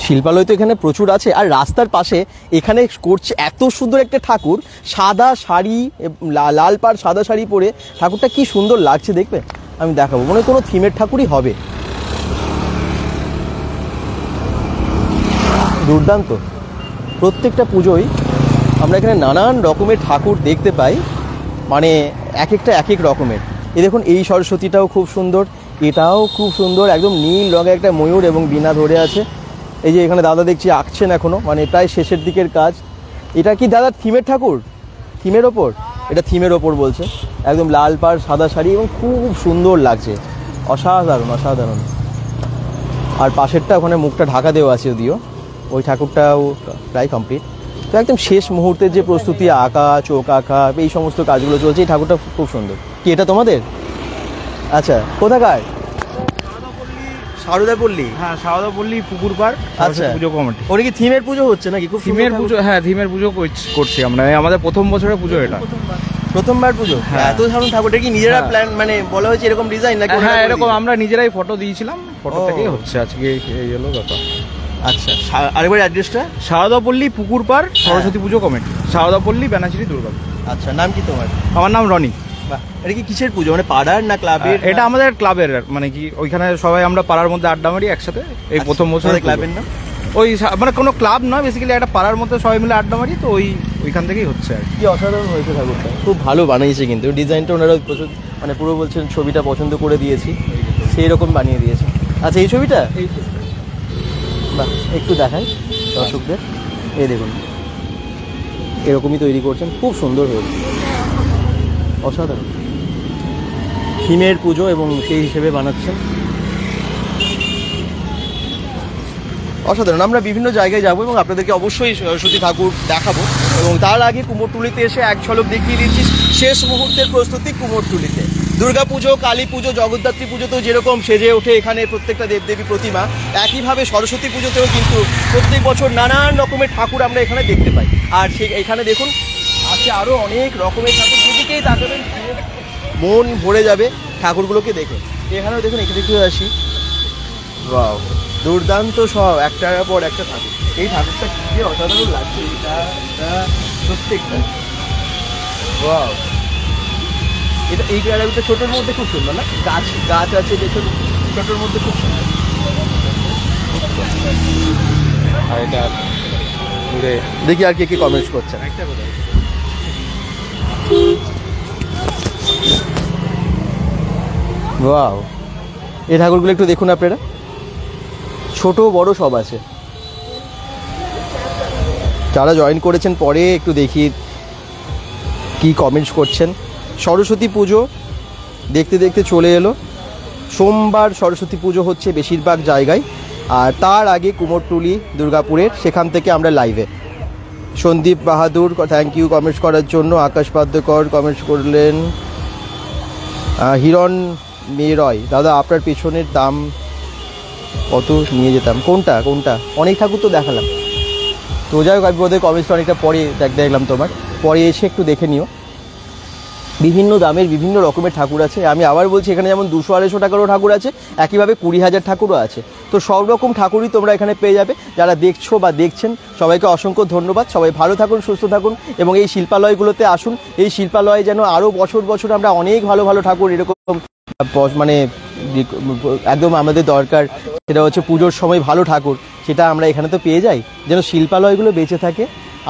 শিল্পালয় তো এখানে প্রচুর আছে। আর রাস্তার পাশে এখানে করছে এত সুন্দর একটা ঠাকুর, সাদা শাড়ি, লাল পাড় সাদা শাড়ি পরে ঠাকুরটা কি সুন্দর লাগছে দেখবে। আমি দেখাবো, মনে কোনো থিমের ঠাকুরই হবে, দুর্দান্ত। প্রত্যেকটা পুজোয় আমরা এখানে নানান রকমের ঠাকুর দেখতে পাই, মানে এক একটা এক এক রকমের। এই দেখুন, এই সরস্বতীটাও খুব সুন্দর, এটাও খুব সুন্দর, একদম নীল রঙের একটা ময়ূর এবং বীণা ধরে আছে। এই যে এখানে দাদা দেখছি আঁকছেন এখনও, মানে প্রায় শেষের দিকের কাজ। এটা কি দাদা থিমের ঠাকুর? থিমের ওপর, এটা থিমের ওপর বলছে। একদম লাল পাড় সাদা শাড়ি এবং খুব সুন্দর লাগছে, অসাধারণ অসাধারণ। আর পাশেরটা ওখানে মুখটা ঢাকা দেওয়া আছে, যদিও ওই ঠাকুরটাও প্রায় কমপ্লিট। তো একদম শেষ মুহূর্তের যে প্রস্তুতি, আঁকা, চোখ আঁকা, এই সমস্ত কাজগুলো চলছে। এই ঠাকুরটা খুব সুন্দর। কি এটা তোমাদের? আচ্ছা, কোথাকার? সারদাপল্লী। হ্যাঁ, সারদাপল্লী পুকুর পাড়। আচ্ছা, পুজো কমিটি। ওটা কি থিমের পুজো হচ্ছে নাকি? খুব থিমের পুজো, হ্যাঁ থিমের পুজো করছি আমরা, আমাদের প্রথম বছরের পুজো এটা। প্রথমবার পুজো? এত সাধারণ ঠাকুরটা কি নিজেরা প্ল্যান, মানে বলা হয়েছে এরকম ডিজাইন নাকি? হ্যাঁ, এরকম আমরা নিজেরাই ফটো দিয়েছিলাম, ফটো থেকেই হচ্ছে আজকে এই হলো ব্যাপার। আচ্ছা, আরেকবার অ্যাড্রেসটা? সারদাপল্লী পুকুর পাড় সরস্বতী পুজো কমিটি, সারদাপল্লী ব্যানাচিরি দুর্গা। আচ্ছা, নাম কি তোমার? আমার নাম রনি। এটা কি কিসের পুজো, মানে পাড়ার না ক্লাবের? এটা আমাদের ক্লাবের, মানে কি ওইখানে সবাই আমরা পাড়ার মধ্যে আড্ডা মারি একসাথে। এই প্রথম বছর। ক্লাবের নাম? ওই মানে কোনো ক্লাব নয়, বেসিক্যালি একটা পাড়ার মধ্যে সবাই মিলে আড্ডা মারি, তো ওইখান থেকেই হচ্ছে আর কি। অসাধারণ হয়েছে ঠাকুরটা, খুব ভালো বানিয়েছে কিন্তু। ডিজাইনটা ওনারা প্রচুর, মানে পুরো বলছেন ছবিটা পছন্দ করে দিয়েছি, সেই রকম বানিয়ে দিয়েছে। আচ্ছা, এই ছবিটা? বাহ, একটু দেখাই দর্শকদের। এই দেখুন, এরকমই তৈরি করছেন, খুব সুন্দর হয়েছে, অসাধারণ। থিমের পুজো এবং সেই হিসেবে বানাচ্ছেন, অসাধারণ। আমরা বিভিন্ন জায়গায় যাবো এবং আপনাদেরকে অবশ্যই সরস্বতী ঠাকুর দেখাবো, এবং তার আগে কুমোরটুলিতে এসে এক ঝলক দেখিয়ে দিচ্ছি শেষ মুহূর্তের প্রস্তুতি কুমোরটুলিতে। দুর্গা পুজো, কালী পুজো, জগদ্ধাত্রী পুজোতেও যেরকম সেজে ওঠে এখানে প্রত্যেকটা দেবদেবী প্রতিমা, একইভাবে সরস্বতী পুজোতেও কিন্তু প্রত্যেক বছর নানান রকমের ঠাকুর আমরা এখানে দেখতে পাই। আর এখানে দেখুন আছে আরও অনেক রকমের ঠাকুর, যেদিকেই তাকাবেন মন ভরে যাবে ঠাকুরগুলোকে দেখে। এখানেও দেখুন, এখানে একটু আসি, ওয়াও, দুর্দান্ত সব একটার পর একটা ঠাকুর। এই ঠাকুরটা কি অসাধারণ লাগছে, এটা প্রত্যেকটা, ওয়াও। এটা এই গ্যালারিটা ছোটোর মধ্যে খুব সুন্দর না? গাছ আছে যে ছোটোর মধ্যে খুব সুন্দর। আর এটা ঘুরে দেখি আর কি কমেন্টস করছেন। ওয়াও, এই ঠাকুরগুলো একটু দেখুন আপনারা, ছোট বড় সব আছে। যারা জয়েন করেছেন পরে একটু দেখি কি কমেন্টস করছেন। সরস্বতী পুজো দেখতে দেখতে চলে এলো। সোমবার সরস্বতী পুজো হচ্ছে বেশিরভাগ জায়গায়, আর তার আগে কুমোরটুলি দুর্গাপুরের, সেখান থেকে আমরা লাইভে সন্দীপ বাহাদুর থ্যাংক ইউ কমেন্টস করার জন্য। আকাশ পাদ্যকর কমেন্টস করলেন। হিরণ মেরয় দাদা আপনার পেছনের দাম কত নিয়ে যেতাম? কোনটা কোনটা? অনেক ঠাকুর তো দেখালাম। তো যাই হোক, আমি বোধহয় কমেন্টসটা অনেকটা পরে দেখলাম তোমার, পরে এসে একটু দেখে নিও। বিভিন্ন দামের বিভিন্ন রকমের ঠাকুর আছে। আমি আবার বলছি, এখানে যেমন 200-250 টাকারও ঠাকুর আছে, একইভাবে 20,000 ঠাকুরও আছে। তো সব রকম ঠাকুরই তোমরা এখানে পেয়ে যাবে। যারা দেখছো বা দেখছেন সবাইকে অসংখ্য ধন্যবাদ। সবাই ভালো থাকুন, সুস্থ থাকুন এবং এই শিল্পালয়গুলোতে আসুন। এই শিল্পালয়ে যেন আরও বছর বছর আমরা অনেক ভালো ভালো ঠাকুর এরকম মানে একদম আমাদের দরকার, সেটা হচ্ছে পুজোর সময় ভালো ঠাকুর, সেটা আমরা এখানে তো পেয়ে যাই, যেন শিল্পালয়গুলো বেঁচে থাকে,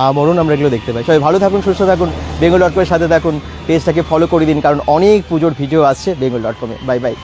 আমরণ আমরা এগুলো দেখতে পাই। সবাই ভালো থাকুন, সুস্থ থাকুন, bengal.com এর সাথে থাকুন, পেজটাকে ফলো করে দিন, কারণ অনেক পুজোর ভিডিও আসছে bengal.com এ। Bye bye.